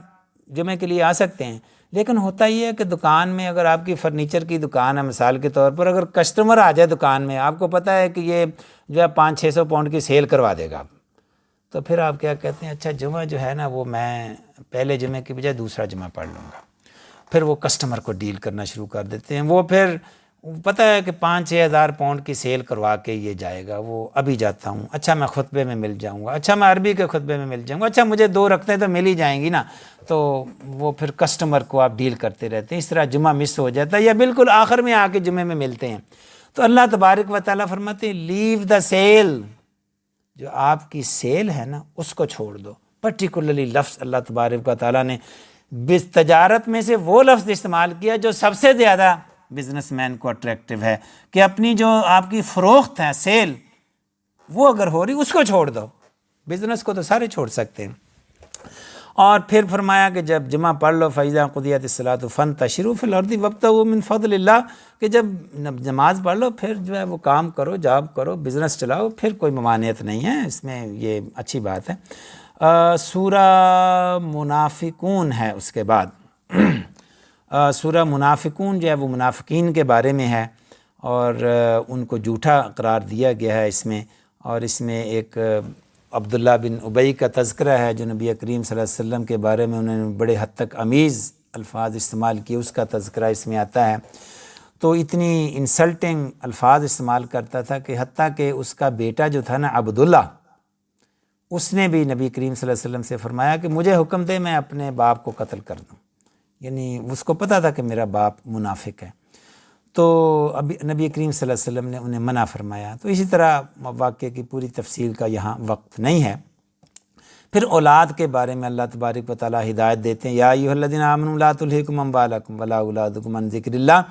Speaker 1: جمعے کے لیے آ سکتے ہیں۔ لیکن ہوتا یہ ہے کہ دکان میں اگر آپ کی فرنیچر کی دکان ہے مثال کے طور پر، اگر کسٹمر آ جائے دکان میں، آپ کو پتہ ہے کہ یہ جو ہے 500-600 پاؤنڈ کی سیل کروا دے گا، تو پھر آپ کیا کہتے ہیں، اچھا جمعہ جو ہے نا وہ میں پہلے جمعے کی بجائے دوسرا جمعہ پڑھ لوں گا۔ پھر وہ کسٹمر کو ڈیل کرنا شروع کر دیتے ہیں، وہ پھر پتہ ہے کہ 5-6 ہزار پاؤنڈ کی سیل کروا کے یہ جائے گا، وہ ابھی جاتا ہوں، اچھا میں خطبے میں مل جاؤں گا، اچھا میں عربی کے خطبے میں مل جاؤں گا، اچھا مجھے 2 رکھتے تو مل ہی جائیں گی نا۔ تو وہ پھر کسٹمر کو آپ ڈیل کرتے رہتے ہیں، اس طرح جمعہ مس ہو جاتا ہے، یا بالکل آخر میں آ کے جمعے میں ملتے ہیں۔ تو اللہ تبارک و تعالیٰ فرماتے ہیں لیو دا سیل، جو آپ کی سیل ہے نا اس کو چھوڑ دو۔ پرٹیکولرلی لفظ اللہ تبارک و تعالیٰ نے تجارت میں سے وہ لفظ استعمال کیا جو سب سے زیادہ بزنس مین کو اٹریکٹیو ہے، کہ اپنی جو آپ کی فروخت ہے، سیل، وہ اگر ہو رہی اس کو چھوڑ دو، بزنس کو تو سارے چھوڑ سکتے ہیں۔ اور پھر فرمایا کہ جب جمعہ پڑھ لو فَإِذَا قُضِيَتِ الصَّلَاةُ فَانتَشِرُوا فِي الْأَرْضِ وَابْتَغُوا مِن فَضْلِ اللَّهِ، کہ جب نماز پڑھ لو پھر جو ہے وہ کام کرو، جاب کرو، بزنس چلاؤ، پھر کوئی ممانعت نہیں ہے اس میں، یہ اچھی بات ہے۔ سورہ منافقون ہے اس کے بعد۔ سورہ منافقون جو ہے وہ منافقین کے بارے میں ہے، اور ان کو جھوٹا قرار دیا گیا ہے اس میں، اور اس میں ایک عبداللہ بن ابی کا تذکرہ ہے جو نبی کریم صلی اللہ علیہ وسلم کے بارے میں انہوں نے بڑے حد تک امیز الفاظ استعمال کیے، اس کا تذکرہ اس میں آتا ہے۔ تو اتنی انسلٹنگ الفاظ استعمال کرتا تھا کہ حتیٰ کہ اس کا بیٹا جو تھا نا عبداللہ، اس نے بھی نبی کریم صلی اللہ علیہ وسلم سے فرمایا کہ مجھے حکم دے میں اپنے باپ کو قتل کر دوں، یعنی اس کو پتہ تھا کہ میرا باپ منافق ہے۔ تو ابھی نبی کریم صلی اللہ علیہ وسلم نے انہیں منع فرمایا۔ تو اسی طرح واقعے کی پوری تفصیل کا یہاں وقت نہیں ہے۔ پھر اولاد کے بارے میں اللہ تبارک و تعالیٰ ہدایت دیتے ہیں، یا ایھا الذین آمنوا لا تلھکم اموالکم ولا اولادکم عن ذکر اللہ،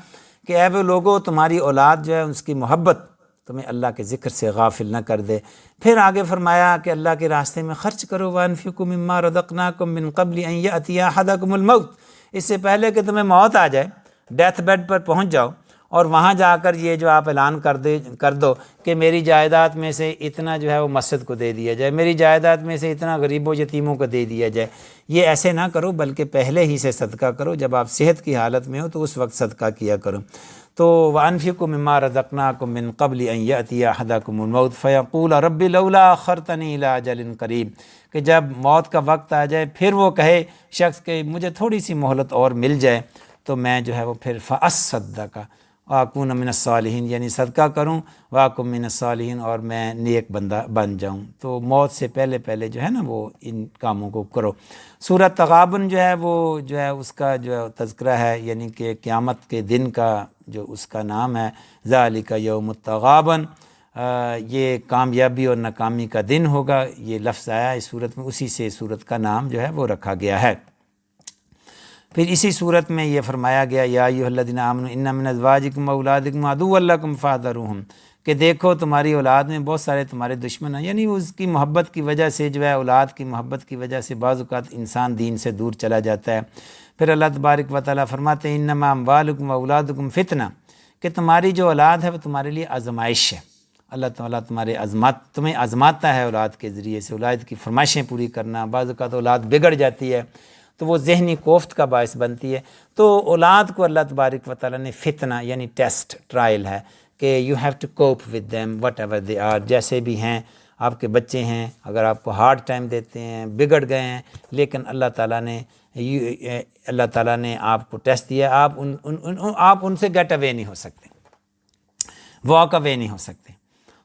Speaker 1: کہ اے وہ لوگو تمہاری اولاد جو ہے اس کی محبت تمہیں اللہ کے ذکر سے غافل نہ کر دے۔ پھر آگے فرمایا کہ اللہ کے راستے میں خرچ کرو، وانفقوا مما رزقناکم من قبل ان یأتی احدکم الموت، اس سے پہلے کہ تمہیں موت آ جائے، ڈیتھ بیڈ پر پہنچ جاؤ، اور وہاں جا کر یہ جو آپ اعلان کر دو کہ میری جائیداد میں سے اتنا جو ہے وہ مسجد کو دے دیا جائے، میری جائیداد میں سے اتنا غریب و یتیموں کو دے دیا جائے، یہ ایسے نہ کرو، بلکہ پہلے ہی سے صدقہ کرو، جب آپ صحت کی حالت میں ہو تو اس وقت صدقہ کیا کرو۔ تو وَأَنفِقُوا مِمَّا رَزَقْنَاكُم مِّن قَبْلِ أَن يَأْتِيَ أَحَدَكُمُ الْمَوْتُ فَيَقُولَ رَبِّ لَوْلَا أَخَّرْتَنِي إِلَىٰ أَجَلٍ قَرِيبٍ، کہ جب موت کا وقت آ جائے پھر وہ کہے شخص کہ مجھے تھوڑی سی مہلت اور مل جائے تو میں جو ہے وہ پھر فَأَصَّدَّقَ وَأَكُونَ مِنَ الصَّالِحِينَ، یعنی صدقہ کروں، وَأَكُن مِنَ الصَّالِحِينَ، اور میں نیک بندہ بن جاؤں۔ تو موت سے پہلے پہلے جو ہے نا وہ ان کاموں کو کرو۔ سورہ تغابن جو ہے اس کا جو تذکرہ ہے، یعنی کہ قیامت کے دن کا جو اس کا نام ہے، ذَلِكَ يَوْمُ التَّغَابُن، یہ کامیابی اور ناکامی کا دن ہوگا، یہ لفظ آیا اس صورت میں، اسی سے صورت کا نام جو ہے وہ رکھا گیا ہے۔ پھر اسی صورت میں یہ فرمایا گیا، یا ایھا الذین آمنوا ان من ازواجکم واولادکم عدوا لکم فاحذروہم، کہ دیکھو تمہاری اولاد میں بہت سارے تمہارے دشمن ہیں، یعنی اس کی محبت کی وجہ سے جو ہے، اولاد کی محبت کی وجہ سے بعض اوقات انسان دین سے دور چلا جاتا ہے۔ پھر اللہ تبارک و تعالیٰ فرماتے ہیں انما اموالکم واولادکم فتنہ، کہ تمہاری جو اولاد ہے وہ تمہارے لیے آزمائش ہے، اللہ تعالیٰ تمہیں آزماتا ہے اولاد کے ذریعے سے، اولاد کی فرمائشیں پوری کرنا، بعض اوقات اولاد بگڑ جاتی ہے تو وہ ذہنی کوفت کا باعث بنتی ہے۔ تو اولاد کو اللہ تبارک و تعالیٰ نے فتنہ یعنی ٹیسٹ، ٹرائل ہے کہ you have to cope with them whatever they are, جیسے بھی ہیں آپ کے بچے ہیں، اگر آپ کو ہارڈ ٹائم دیتے ہیں، بگڑ گئے ہیں، لیکن اللہ تعالیٰ نے آپ کو ٹیسٹ دیا، آپ ان سے گیٹ اوے نہیں ہو سکتے، واک اوے نہیں ہو سکتے،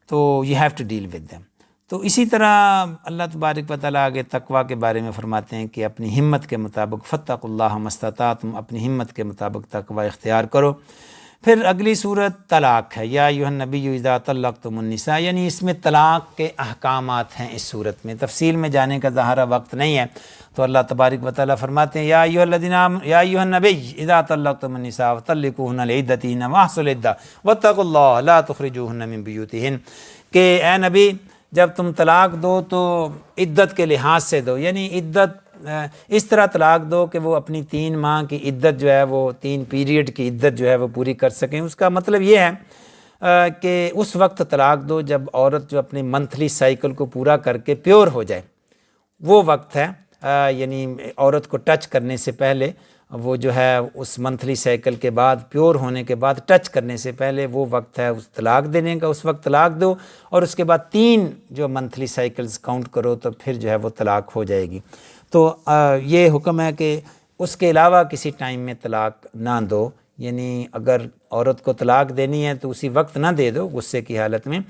Speaker 1: تو you have to deal with them. تو اسی طرح اللہ تبارک و تعالیٰ آگے تقویٰ کے بارے میں فرماتے ہیں کہ اپنی ہمت کے مطابق فاتقوا اللہ ما استطعتم، اپنی ہمت کے مطابق تقویٰ اختیار کرو۔ پھر اگلی صورت طلاق ہے، یا ایھا النبی اذا طلقتم النساء، یعنی اس میں طلاق کے احکامات ہیں۔ اس صورت میں تفصیل میں جانے کا ظاہرہ وقت نہیں ہے، تو اللہ تبارک و تعالیٰ فرماتے ہیں یا ایھا النبی اذا طلقتم النساء فطلقوهن لعدتهن واحصوا العدة واتقوا الله لا تخرجوهن من بيوتهن، کہ اے نبی جب تم طلاق دو تو عدت کے لحاظ سے دو، یعنی عدت اس طرح طلاق دو کہ وہ اپنی 3 ماہ کی عدت جو ہے وہ 3 پیریڈ کی عدت جو ہے وہ پوری کر سکیں۔ اس کا مطلب یہ ہے کہ اس وقت طلاق دو جب عورت جو اپنے منتھلی سائیکل کو پورا کر کے پیور ہو جائے، وہ وقت ہے، یعنی عورت کو ٹچ کرنے سے پہلے، وہ جو ہے اس منتھلی سائیکل کے بعد پیور ہونے کے بعد ٹچ کرنے سے پہلے وہ وقت ہے اس طلاق دینے کا، اس وقت طلاق دو، اور اس کے بعد 3 جو منتھلی سائیکلز کاؤنٹ کرو تو پھر جو ہے وہ طلاق ہو جائے گی۔ تو یہ حکم ہے کہ اس کے علاوہ کسی ٹائم میں طلاق نہ دو، یعنی اگر عورت کو طلاق دینی ہے تو اسی وقت نہ دے دو غصے کی حالت میں،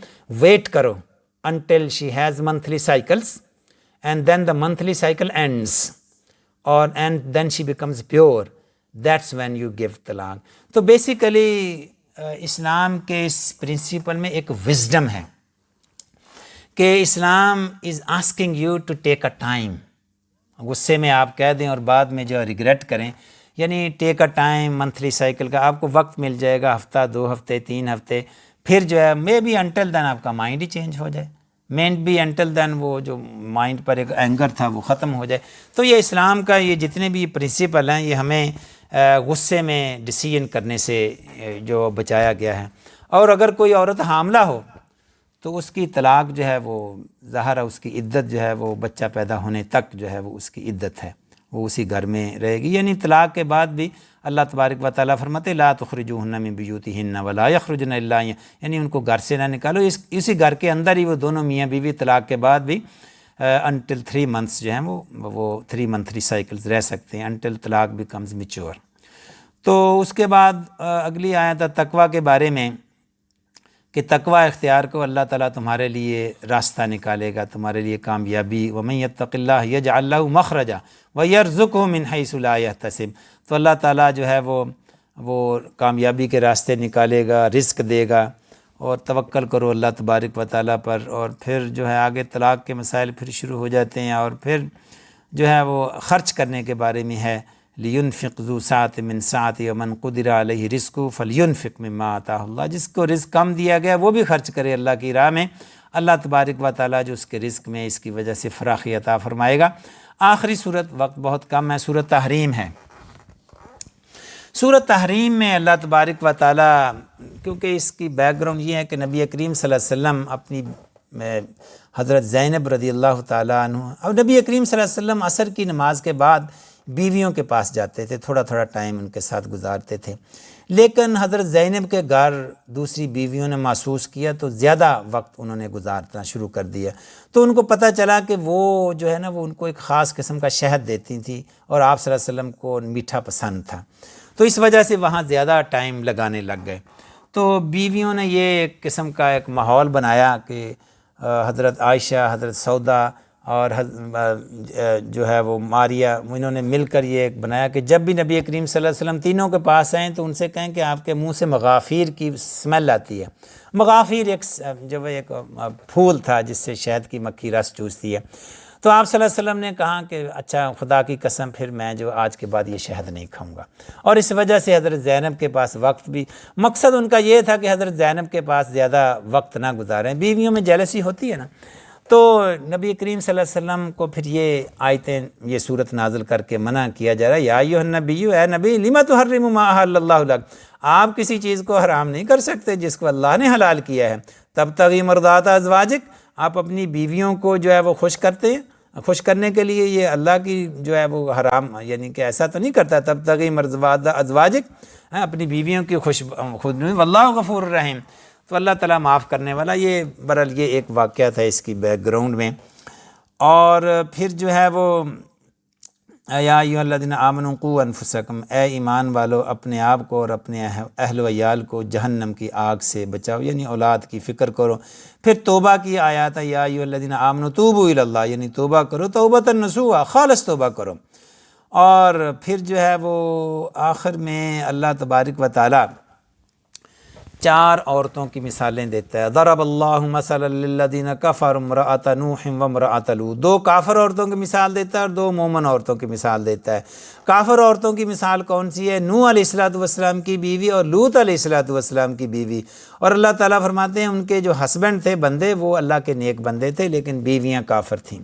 Speaker 1: ویٹ کرو until she has monthly cycles and then the monthly cycle ends and then she becomes pure, that's when you give طلاق۔ تو بیسیکلی اسلام کے اس پرنسپل میں ایک وزڈم ہے کہ Islam is asking you to take a time, غصے میں آپ کہہ دیں اور بعد میں جو ریگریٹ کریں، یعنی ٹیک اے ٹائم، منتھلی سائیکل کا آپ کو وقت مل جائے گا، ہفتہ 2 ہفتے 3 ہفتے، پھر جو ہے مے بی انٹل دین آپ کا مائنڈ ہی چینج ہو جائے، مینٹ بھی انٹل دین وہ جو مائنڈ پر ایک اینگر تھا وہ ختم ہو جائے۔ تو یہ اسلام کا یہ جتنے بھی پرنسپل ہیں یہ ہمیں غصے میں ڈیسیژن کرنے سے جو بچایا گیا ہے۔ اور اگر کوئی عورت حاملہ ہو تو اس کی طلاق جو ہے وہ ظاہر ہے اس کی عدت جو ہے وہ بچہ پیدا ہونے تک جو ہے وہ اس کی عدت ہے، وہ اسی گھر میں رہے گی۔ یعنی طلاق کے بعد بھی اللہ تبارک و تعالیٰ فرماتے لا تخرجوہن من بیوتہن ولا یخرجن الا یعنی ان کو گھر سے نہ نکالو، اسی گھر کے اندر ہی وہ دونوں میاں بیوی طلاق کے بعد بھی انٹل 3 months جو ہیں وہ 3 monthly cycles رہ سکتے ہیں انٹل طلاق بیکمز میچور۔ تو اس کے بعد اگلی آیت ہے تقویٰ کے بارے میں کہ تقویٰ اختیار کو اللہ تعالیٰ تمہارے لیے راستہ نکالے گا، تمہارے لیے کامیابی۔ وَمَن يَتَّقِ اللَّهَ يَجْعَل لَّهُ مَخْرَجًا وَيَرْزُقْهُ مِنْ حَيْثُ لَا يَحْتَسِبُ۔ تو اللہ تعالیٰ جو ہے وہ کامیابی کے راستے نکالے گا، رزق دے گا، اور توکل کرو اللہ تبارک و تعالیٰ پر۔ اور پھر جو ہے آگے طلاق کے مسائل پھر شروع ہو جاتے ہیں، اور پھر جو ہے وہ خرچ کرنے کے بارے میں ہے لِيُنْفِقْ ذُو سَعَةٍ مِّن سَعَتِهِ وَمَنْ قُدِرَ عَلَيْهِ رِزْقُهُ فَلْيُنْفِقْ مِمَّا آتَاهُ اللَّهُ۔ جس کو رزق کم دیا گیا وہ بھی خرچ کرے اللہ کی راہ میں، اللہ تبارک و تعالیٰ جو اس کے رزق میں اس کی وجہ سے فراخی عطا فرمائے گا۔ آخری صورت، وقت بہت کم ہے، سورۃ تحریم ہے۔ سورۃ تحریم میں اللہ تبارک و تعالیٰ، کیونکہ اس کی بیک گراؤنڈ یہ ہے کہ نبی کریم صلی اللہ علیہ وسلم اپنی حضرت زینب رضی اللہ تعالیٰ عنہ، اور نبی کریم صلی اللہ علیہ وسلم عصر کی نماز کے بعد بیویوں کے پاس جاتے تھے، تھوڑا تھوڑا ٹائم ان کے ساتھ گزارتے تھے، لیکن حضرت زینب کے گھر دوسری بیویوں نے محسوس کیا تو زیادہ وقت انہوں نے گزارنا شروع کر دیا۔ تو ان کو پتہ چلا کہ وہ جو ہے نا وہ ان کو ایک خاص قسم کا شہد دیتی تھی، اور آپ صلی اللہ علیہ وسلم کو میٹھا پسند تھا، تو اس وجہ سے وہاں زیادہ ٹائم لگانے لگ گئے۔ تو بیویوں نے یہ ایک قسم کا ایک ماحول بنایا کہ حضرت عائشہ، حضرت سودا اور جو ہے وہ ماریہ، انہوں نے مل کر یہ ایک بنایا کہ جب بھی نبی کریم صلی اللہ علیہ وسلم تینوں کے پاس آئیں تو ان سے کہیں کہ آپ کے منہ سے مغافیر کی سمیل آتی ہے۔ مغافیر ایک پھول تھا جس سے شہد کی مکھی رس چوستی ہے۔ تو آپ صلی اللہ علیہ وسلم نے کہا کہ اچھا خدا کی قسم پھر میں جو آج کے بعد یہ شہد نہیں کھاؤں گا، اور اس وجہ سے حضرت زینب کے پاس وقت بھی، مقصد ان کا یہ تھا کہ حضرت زینب کے پاس زیادہ وقت نہ گزاریں۔ بیویوں میں جیلسی ہوتی ہے نا، تو نبی کریم صلی اللہ علیہ وسلم کو پھر یہ آیتیں، یہ صورت نازل کر کے منع کیا جا رہا ہے، یا ایھا النبی، اے نبی، لما تحرم ما احل اللہ لک، آپ کسی چیز کو حرام نہیں کر سکتے جس کو اللہ نے حلال کیا ہے۔ تبتغی مرضات ازواجک، آپ اپنی بیویوں کو جو ہے وہ خوش کرتے ہیں، خوش کرنے کے لیے یہ اللہ کی جو ہے وہ حرام، یعنی کہ ایسا تو نہیں کرتا۔ تبتغی مرضات ازواجک، اپنی بیویوں کی خود، واللہ غفور الرحیم، تو اللہ تعالیٰ معاف کرنے والا۔ یہ برحال یہ ایک واقعہ تھا اس کی بیک گراؤنڈ میں۔ اور پھر جو ہے وہ یا ایھا الذین آمنوا قوا انفسکم، اے ایمان والو اپنے آپ کو اور اپنے اہل و عیال کو جہنم کی آگ سے بچاؤ، یعنی اولاد کی فکر کرو۔ پھر توبہ کی آیات ہے، یا ایھا الذین آمنوا توبوا الی اللہ، یعنی توبہ کرو، توبۃ نصوحا، خالص توبہ کرو۔ اور پھر جو ہے وہ آخر میں اللہ تبارک و تعالیٰ 4 عورتوں کی مثالیں دیتا ہے۔ ضرب اللہ مثلا للذین کفروا امرأۃ نوح وامرأۃ لوط، 2 کافر عورتوں کی مثال دیتا ہے اور 2 مومن عورتوں کی مثال دیتا ہے۔ کافر عورتوں کی مثال کون سی ہے؟ نوح علیہ السلام کی بیوی اور لوط علیہ السلام کی بیوی۔ اور اللہ تعالیٰ فرماتے ہیں ان کے جو ہسبینڈ تھے، بندے، وہ اللہ کے نیک بندے تھے، لیکن بیویاں کافر تھیں۔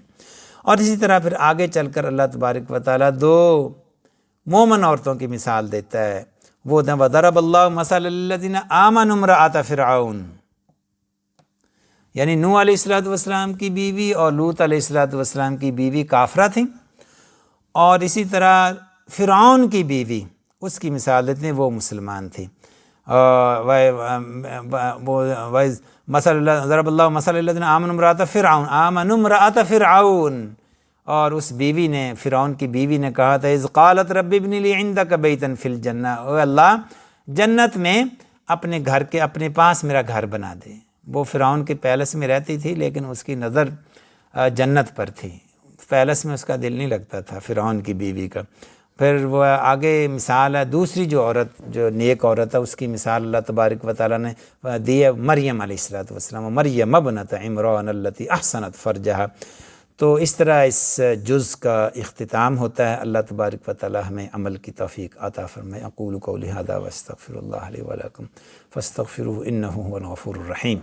Speaker 1: اور اسی طرح پھر آگے چل کر اللہ تبارک و تعالیٰ 2 مومن عورتوں کی مثال دیتا ہے، وہ وَضَرَبَ اللَّهُ مَثَلًا لِّلَّذِينَ آمَنُوا امْرَأَتَ فِرْعَوْنَ، یعنی نوح علیہ السلام کی بیوی اور لوط علیہ السلام کی بیوی کافرہ تھیں، اور اسی طرح فرعون کی بیوی، اس کی مثال دیتے ہیں، وہ مسلمان تھی۔ ضرب اللہ مثلا للذین آمنوا امرأۃ فرعون، آمنوا امرأۃ فرعون، اور اس بیوی نے، فرعون کی بیوی نے کہا تھا اذ قالت رب ابن لی عندک بیتا فی الجنہ، اے اللہ جنت میں اپنے گھر کے، اپنے پاس میرا گھر بنا دے۔ وہ فرعون کے پیلس میں رہتی تھی، لیکن اس کی نظر جنت پر تھی، پیلس میں اس کا دل نہیں لگتا تھا فرعون کی بیوی کا۔ پھر وہ آگے مثال ہے دوسری جو عورت، جو نیک عورت ہے، اس کی مثال اللہ تبارک و تعالیٰ نے دی ہے، مریم علیہ السلام، مریم ابنۃ عمران التی احسنت فرجہا۔ تو اس طرح اس جز کا اختتام ہوتا ہے۔ اللہ تبارک و تعالی ہمیں عمل کی توفیق عطا فرمائے۔ اقول قولی ھذا واستغفر اللہ لی ولکم فاستغفروہ انہ ھو الغفور الرحیم۔